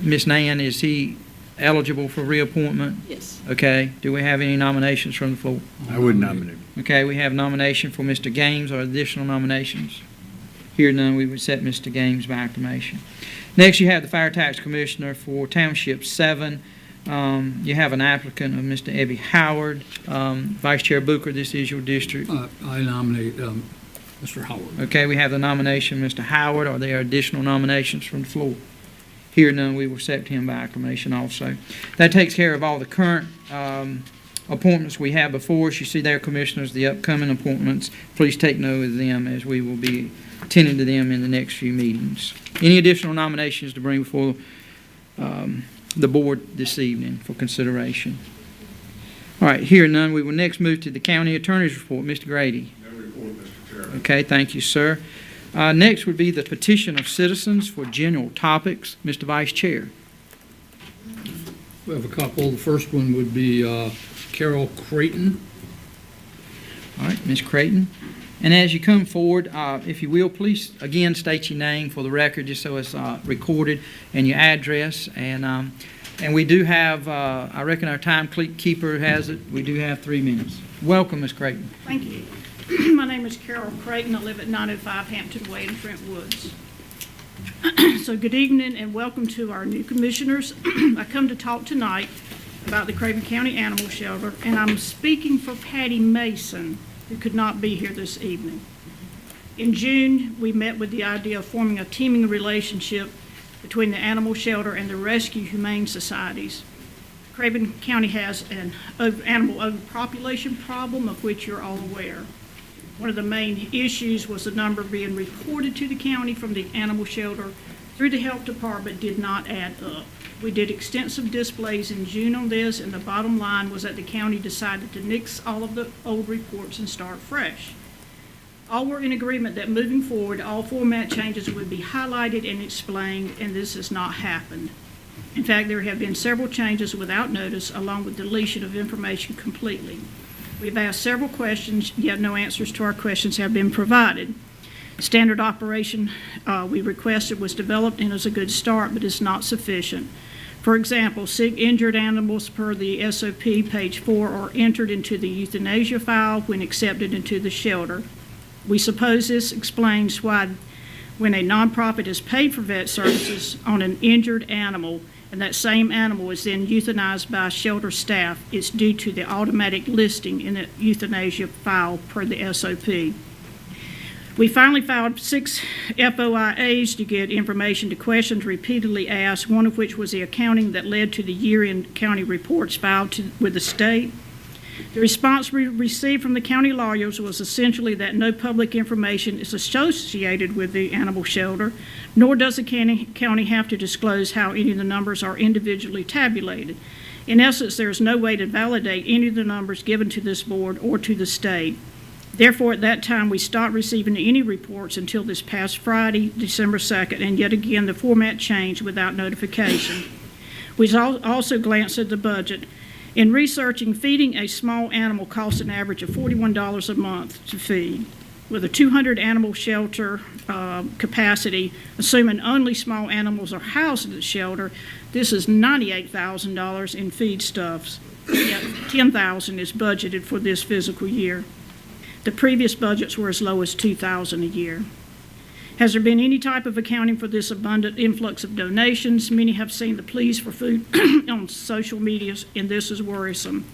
Ms. Nan, is he eligible for reappointment? Yes. Okay. Do we have any nominations from the floor? I would nominate. Okay, we have nomination for Mr. Gaines or additional nominations. Here none, we would set Mr. Gaines by acclamation. Next, you have the Fire Tax Commissioner for Township 7. You have an applicant of Mr. Ebby Howard. Vice Chair Booker, this is your district. I nominate Mr. Howard. Okay, we have the nomination of Mr. Howard. Are there additional nominations from the floor? Here none, we will accept him by acclamation also. That takes care of all the current appointments we have before us. You see there, Commissioners, the upcoming appointments. Please take note of them as we will be attending to them in the next few meetings. Any additional nominations to bring before the board this evening for consideration? All right, here none. We will next move to the County Attorney's Report. Mr. Grady. No report, Mr. Chairman. Okay, thank you, sir. Next would be the petition of citizens for general topics. Mr. Vice Chair. We have a couple. The first one would be Carol Creighton. All right, Ms. Creighton. And as you come forward, if you will, please again state your name for the record, just so it's recorded, and your address. And we do have, I reckon our timekeeper has it. We do have 3 minutes. Welcome, Ms. Creighton. Thank you. My name is Carol Creighton. I live at 905 Hampton Way in Trent Woods. So good evening and welcome to our new commissioners. I come to talk tonight about the Craven County Animal Shelter, and I'm speaking for Patty Mason, who could not be here this evening. In June, we met with the idea of forming a teaming relationship between the animal shelter and the Rescue Humane Societies. Craven County has an animal overpopulation problem of which you're all aware. One of the main issues was the number being reported to the county from the animal shelter through the health department did not add up. We did extensive displays in June on this, and the bottom line was that the county decided to nix all of the old reports and start fresh. All were in agreement that moving forward, all format changes would be highlighted and explained, and this has not happened. In fact, there have been several changes without notice, along with deletion of information completely. We've asked several questions, yet no answers to our questions have been provided. Standard operation we requested was developed and is a good start, but is not sufficient. For example, sick injured animals per the SOP page 4 are entered into the euthanasia file when accepted into the shelter. We suppose this explains why when a nonprofit is paid for vet services on an injured animal and that same animal is then euthanized by shelter staff, it's due to the automatic listing in the euthanasia file per the SOP. We finally filed 6 FOIAs to get information to questions repeatedly asked, one of which was the accounting that led to the year-end county reports filed with the state. The response we received from the county lawyers was essentially that no public information is associated with the animal shelter, nor does the county have to disclose how any of the numbers are individually tabulated. In essence, there is no way to validate any of the numbers given to this board or to the state. Therefore, at that time, we stopped receiving any reports until this past Friday, December 2nd, and yet again, the format changed without notification. We also glanced at the budget. In researching, feeding a small animal costs an average of $41 a month to feed. With a 200-animal shelter capacity, assuming only small animals are housed at the shelter, this is $98,000 in feedstuffs. Yet $10,000 is budgeted for this fiscal year. The previous budgets were as low as $2,000 a year. Has there been any type of accounting for this abundant influx of donations? Many have seen the pleas for food on social media, and this is worrisome.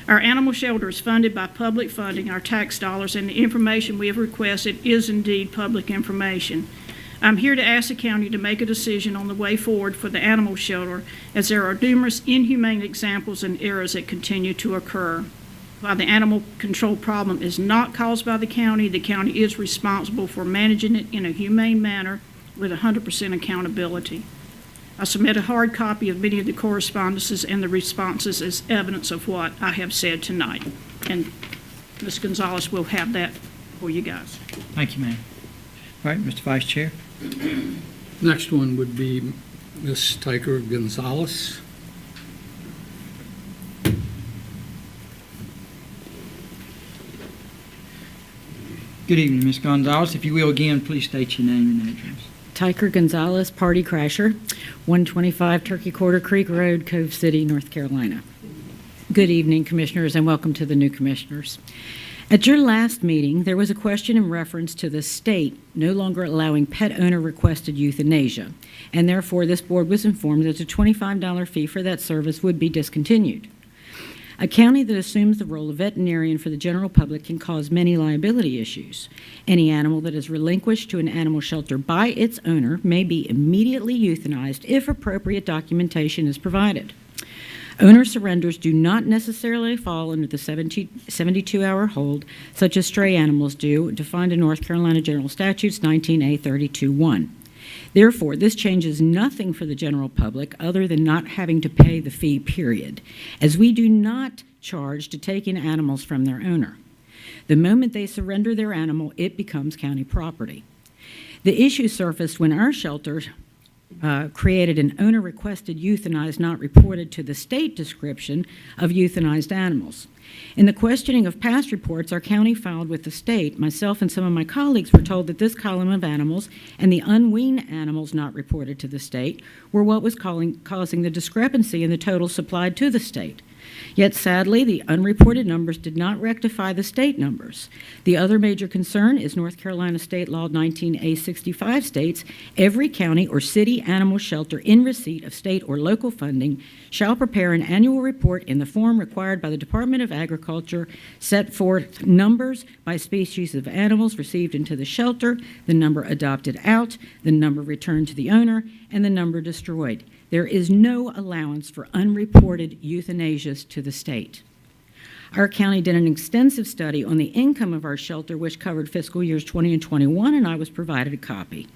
Our animal shelter is funded by public funding, our tax dollars, and the information we have requested is indeed public information. I'm here to ask the county to make a decision on the way forward for the animal shelter, as there are numerous inhumane examples and errors that continue to occur. While the animal control problem is not caused by the county is responsible for managing it in a humane manner with 100% accountability. I submit a hard copy of many of the correspondences and the responses as evidence of what I have said tonight. And Ms. Gonzalez will have that for you guys. Thank you, ma'am. All right, Mr. Vice Chair. Next one would be Ms. Tyker Gonzalez. Good evening, Ms. Gonzalez. If you will, again, please state your name and address. Tyker Gonzalez, Party Crasher, 125 Turkey Quarter Creek Road, Cove City, North Carolina. Good evening, Commissioners, and welcome to the new Commissioners. At your last meeting, there was a question in reference to the state no longer allowing pet owner-requested euthanasia, and therefore this board was informed that the $25 fee for that service would be discontinued. A county that assumes the role of veterinarian for the general public can cause many liability issues. Any animal that is relinquished to an animal shelter by its owner may be immediately euthanized if appropriate documentation is provided. Owner surrenders do not necessarily fall under the 72-hour hold, such as stray animals do, defined in North Carolina General Statutes 19A 32-1. Therefore, this changes nothing for the general public other than not having to pay the fee, period, as we do not charge to take in animals from their owner. The moment they surrender their animal, it becomes county property. The issue surfaced when our shelter created an owner-requested euthanized not reported to the state description of euthanized animals. In the questioning of past reports our county filed with the state, myself and some of my colleagues were told that this column of animals and the unweaned animals not reported to the state were what was causing the discrepancy in the total supplied to the state. Yet sadly, the unreported numbers did not rectify the state numbers. The other major concern is North Carolina State Law 19A65 states, every county or city animal shelter in receipt of state or local funding shall prepare an annual report in the form required by the Department of Agriculture, set forth numbers by species of animals received into the shelter, the number adopted out, the number returned to the owner, and the number destroyed. There is no allowance for unreported euthanasias to the state. Our county did an extensive study on the income of our shelter, which covered fiscal years 20 and 21, and I was provided a copy.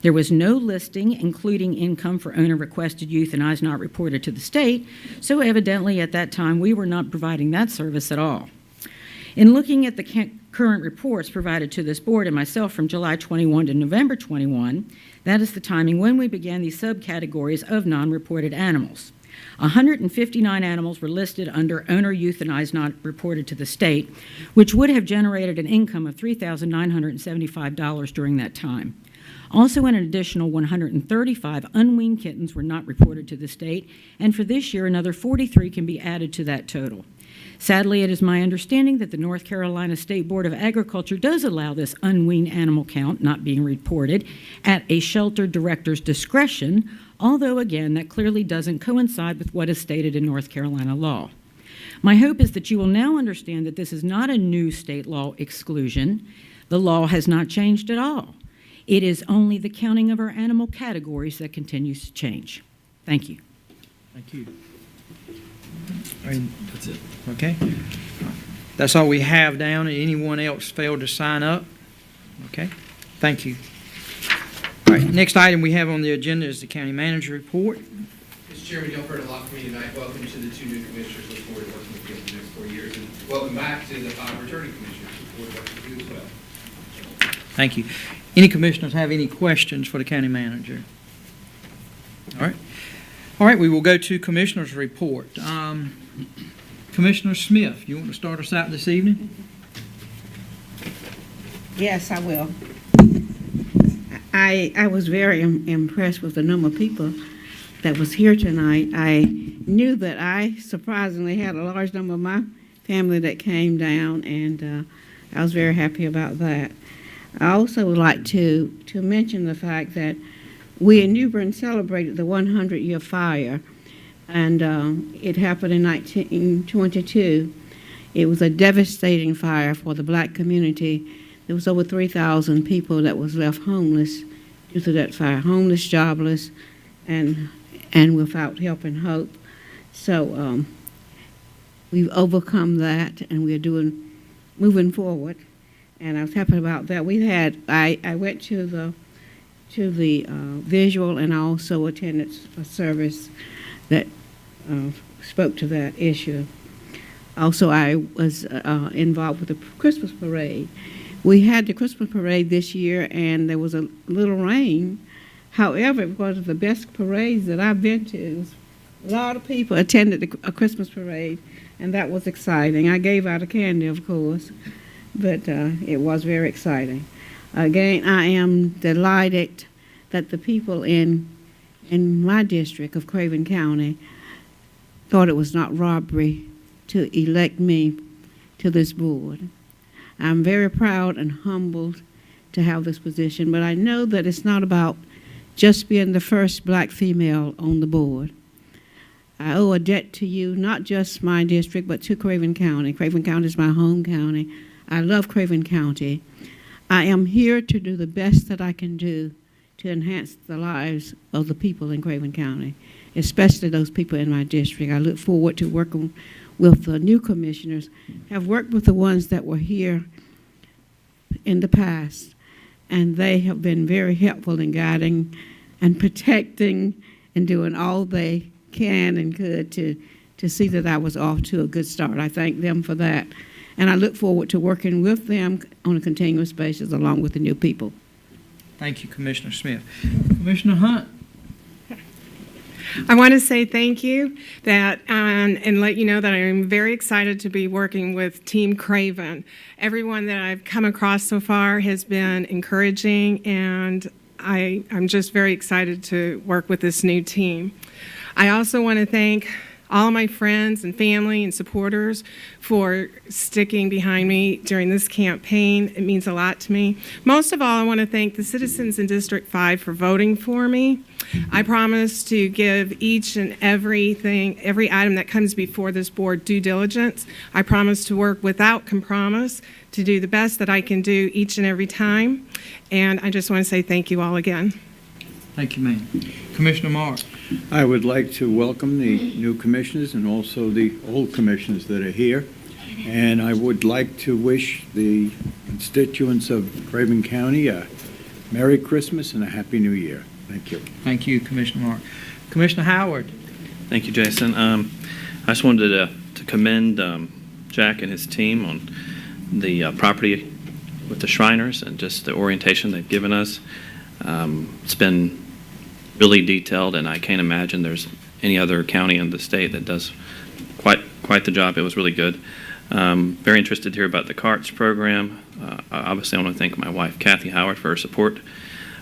There was no listing including income for owner-requested euthanized not reported to the state, so evidently at that time we were not providing that service at all. In looking at the current reports provided to this board and myself from July 21 to November 21, that is the timing when we began these subcategories of non-reported animals. 159 animals were listed under owner euthanized not reported to the state, which would have generated an income of $3,975 during that time. Also, an additional 135 unweaned kittens were not reported to the state, and for this year, another 43 can be added to that total. Sadly, it is my understanding that the North Carolina State Board of Agriculture does allow this unweaned animal count not being reported at a shelter director's discretion, although, again, that clearly doesn't coincide with what is stated in North Carolina law. My hope is that you will now understand that this is not a new state law exclusion. The law has not changed at all. It is only the counting of our animal categories that continues to change. Thank you. Thank you. That's it. Okay. That's all we have down. Anyone else failed to sign up? Okay. Thank you. All right. Next item we have on the agenda is the county manager report. Mr. Chairman, you've heard a lot from me tonight. Welcome to the 2 new commissioners. Look forward to working with you over the next 4 years. And welcome back to the 5 returning commissioners. Look forward to working with you as well. Thank you. Any commissioners have any questions for the county manager? All right. All right, we will go to commissioners' report. Commissioner Smith, you want to start us out this evening? Yes, I will. I was very impressed with the number of people that was here tonight. I knew that I surprisingly had a large number of my family that came down, and I was very happy about that. I also would like to mention the fact that we in New Bern celebrated the 100-year fire, and it happened in 1922. It was a devastating fire for the black community. There was over 3,000 people that was left homeless due to that fire, homeless, jobless, and without help and hope. So we've overcome that, and we're moving forward. And I was happy about that. I went to the visual and also attended a service that spoke to that issue. Also, I was involved with the Christmas parade. We had the Christmas parade this year, and there was a little rain. However, it was the best parades that I've been to. A lot of people attended a Christmas parade, and that was exciting. I gave out a candy, of course, but it was very exciting. Again, I am delighted that the people in my district of Craven County thought it was not robbery to elect me to this board. I'm very proud and humbled to have this position, but I know that it's not about just being the first black female on the board. I owe a debt to you, not just my district, but to Craven County. Craven County is my home county. I love Craven County. I am here to do the best that I can do to enhance the lives of the people in Craven County, especially those people in my district. I look forward to working with the new commissioners, have worked with the ones that were here in the past, and they have been very helpful in guiding and protecting and doing all they can and could to see that I was off to a good start. I thank them for that, and I look forward to working with them on a continuous basis along with the new people. Thank you, Commissioner Smith. Commissioner Hunt. I want to say thank you and let you know that I am very excited to be working with Team Craven. Everyone that I've come across so far has been encouraging, and I'm just very excited to work with this new team. I also want to thank all my friends and family and supporters for sticking behind me during this campaign. It means a lot to me. Most of all, I want to thank the citizens in District 5 for voting for me. I promise to give each and every item that comes before this board due diligence. I promise to work without compromise to do the best that I can do each and every time. And I just want to say thank you all again. Thank you, ma'am. Commissioner Mark. I would like to welcome the new commissioners and also the old commissioners that are here. And I would like to wish the constituents of Craven County a Merry Christmas and a Happy New Year. Thank you. Thank you, Commissioner Mark. Commissioner Howard. Thank you, Jason. I just wanted to commend Jack and his team on the property with the Shriners and just the orientation they've given us. It's been really detailed, and I can't imagine there's any other county in the state that does quite the job. It was really good. Very interested to hear about the CARTS program. Obviously, I want to thank my wife, Kathy Howard, for her support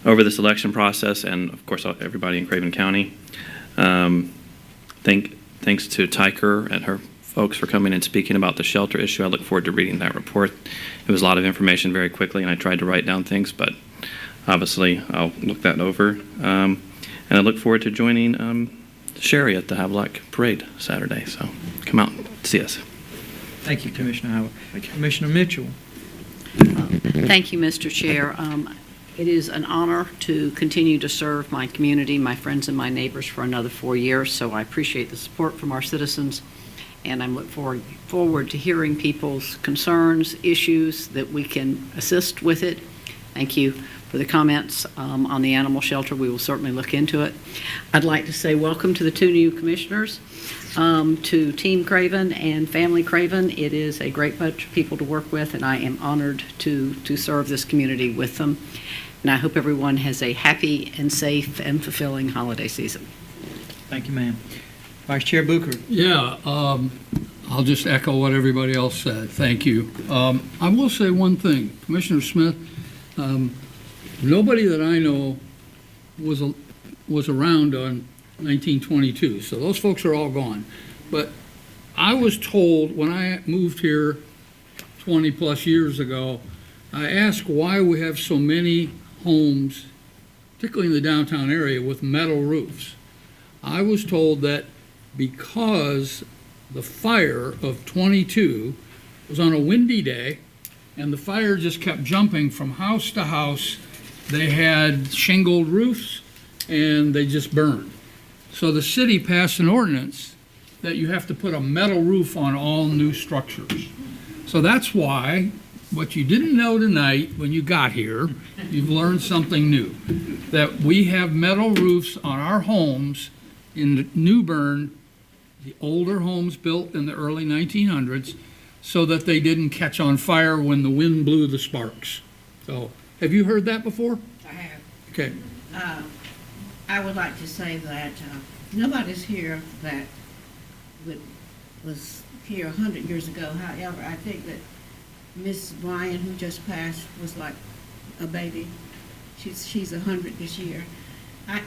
over this election process, and of course, everybody in Craven County. Thanks to Tyker and her folks for coming and speaking about the shelter issue. I look forward to reading that report. It was a lot of information very quickly, and I tried to write down things, but obviously, I'll look that over. And I look forward to joining Sherry at the Havelock Parade Saturday. So come out and see us. Thank you, Commissioner Howard. Commissioner Mitchell. Thank you, Mr. Chair. It is an honor to continue to serve my community, my friends and my neighbors for another 4 years. So I appreciate the support from our citizens, and I'm looking forward to hearing people's concerns, issues that we can assist with it. Thank you for the comments on the animal shelter. We will certainly look into it. I'd like to say welcome to the two new commissioners, to Team Craven and Family Craven. It is a great bunch of people to work with, and I am honored to serve this community with them. And I hope everyone has a happy and safe and fulfilling holiday season. Thank you, ma'am. Vice Chair Booker. Yeah, I'll just echo what everybody else said. Thank you. I will say one thing, Commissioner Smith. Nobody that I know was around on 1922, so those folks are all gone. But I was told when I moved here 20 plus years ago, I asked why we have so many homes, particularly in the downtown area, with metal roofs. I was told that because the fire of 22 was on a windy day, and the fire just kept jumping from house to house. They had shingled roofs, and they just burned. So the city passed an ordinance that you have to put a metal roof on all new structures. So that's why, what you didn't know tonight when you got here, you've learned something new. That we have metal roofs on our homes in New Bern, the older homes built in the early 1900s, so that they didn't catch on fire when the wind blew the sparks. So, have you heard that before? I have. Okay. I would like to say that nobody's here that was here 100 years ago. However, I think that Miss Bryan, who just passed, was like a baby. She's 100 this year.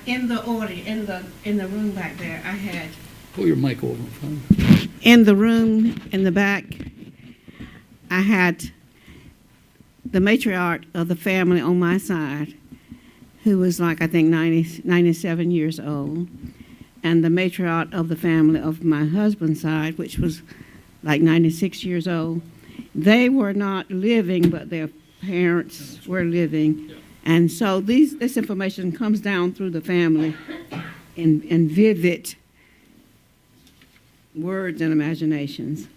In the room back there, I had. Pull your mic over. In the room in the back, I had the matriarch of the family on my side, who was like, I think, 97 years old, and the matriarch of the family of my husband's side, which was like 96 years old. They were not living, but their parents were living. And so this information comes down through the family in vivid words and imaginations.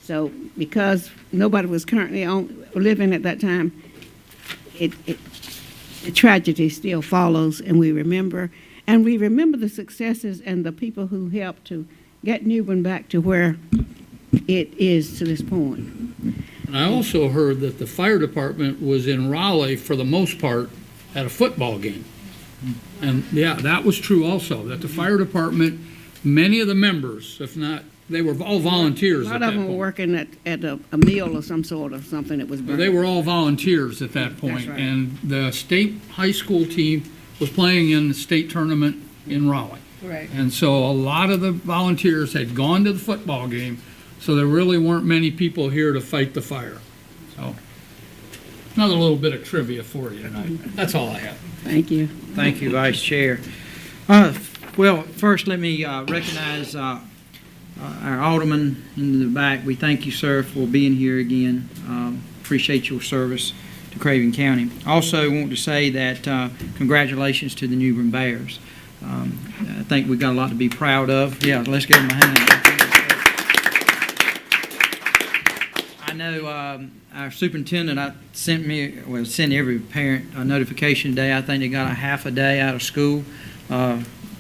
So because nobody was currently living at that time, the tragedy still follows, and we remember the successes and the people who helped to get New Bern back to where it is to this point. And I also heard that the fire department was in Raleigh for the most part at a football game. And yeah, that was true also, that the fire department, many of the members, if not, they were all volunteers at that point. A lot of them were working at a meal or some sort of something that was burned. They were all volunteers at that point. That's right. And the state high school team was playing in the state tournament in Raleigh. Correct. And so a lot of the volunteers had gone to the football game, so there really weren't many people here to fight the fire. So another little bit of trivia for you tonight. That's all I have. Thank you. Thank you, Vice Chair. Well, first let me recognize our alderman in the back. We thank you, sir, for being here again. Appreciate your service to Craven County. Also want to say that congratulations to the New Bern Bears. I think we've got a lot to be proud of. Yeah, let's give them a hand. I know our superintendent sent every parent a notification today. I think they got a half a day out of school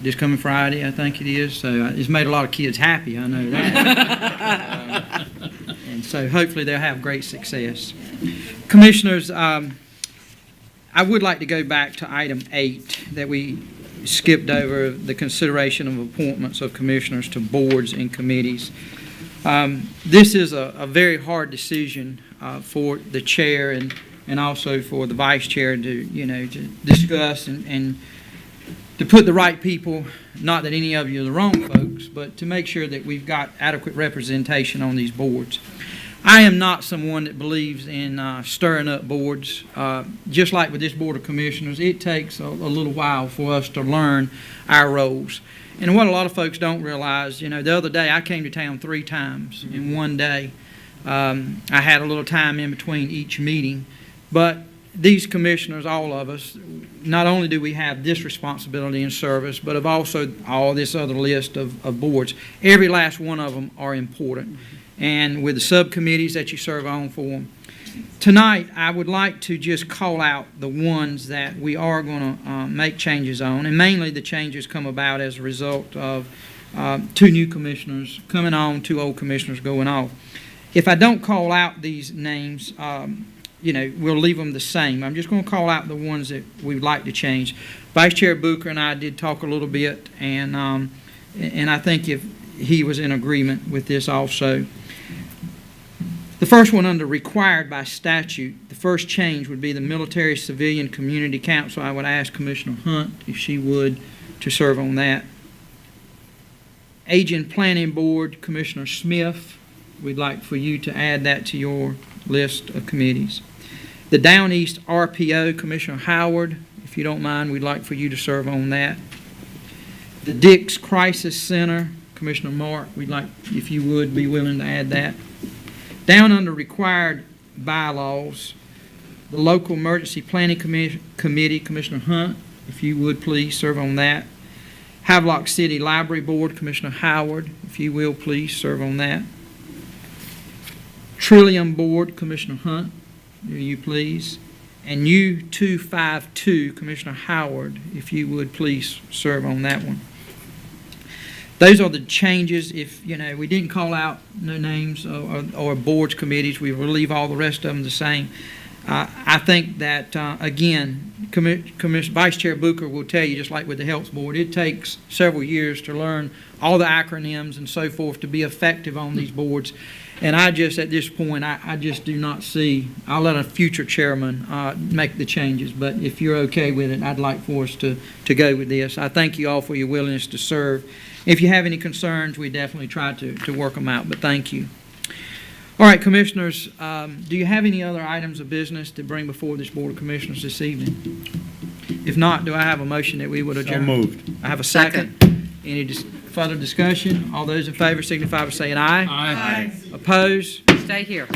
this coming Friday, I think it is. So it's made a lot of kids happy, I know that. And so hopefully they'll have great success. Commissioners, I would like to go back to item 8 that we skipped over, the consideration of appointments of commissioners to boards and committees. This is a very hard decision for the chair and also for the vice chair to discuss and to put the right people, not that any of you are the wrong folks, but to make sure that we've got adequate representation on these boards. I am not someone that believes in stirring up boards. Just like with this Board of Commissioners, it takes a little while for us to learn our roles. And what a lot of folks don't realize, the other day I came to town 3 times in one day. I had a little time in between each meeting. But these commissioners, all of us, not only do we have this responsibility and service, but of also all this other list of boards. Every last one of them are important. And with the subcommittees that you serve on for them. Tonight, I would like to just call out the ones that we are going to make changes on, and mainly the changes come about as a result of 2 new commissioners coming on, 2 old commissioners going off. If I don't call out these names, we'll leave them the same. I'm just going to call out the ones that we'd like to change. Vice Chair Booker and I did talk a little bit, and I think if he was in agreement with this also. The first one under required by statute, the first change would be the Military Civilian Community Council. I would ask Commissioner Hunt if she would to serve on that. Aging Planning Board, Commissioner Smith, we'd like for you to add that to your list of committees. The Down East RPO, Commissioner Howard, if you don't mind, we'd like for you to serve on that. The Dix Crisis Center, Commissioner Mark, we'd like, if you would, be willing to add that. Down under required bylaws, the Local Emergency Planning Committee, Commissioner Hunt, if you would please serve on that. Havelock City Library Board, Commissioner Howard, if you will please serve on that. Trillium Board, Commissioner Hunt, will you please. And U252, Commissioner Howard, if you would please serve on that one. Those are the changes. If, we didn't call out no names or boards, committees, we will leave all the rest of them the same. I think that, again, Vice Chair Booker will tell you, just like with the Health Board, it takes several years to learn all the acronyms and so forth to be effective on these boards. And I just, at this point, I just do not see, I'll let a future chairman make the changes, but if you're okay with it, I'd like for us to go with this. I thank you all for your willingness to serve. If you have any concerns, we definitely try to work them out, but thank you. All right, Commissioners, do you have any other items of business to bring before this Board of Commissioners this evening? If not, do I have a motion that we would adjourn? So moved. I have a second. Any further discussion? All those in favor signify by saying aye. Aye. Opposed? Stay here.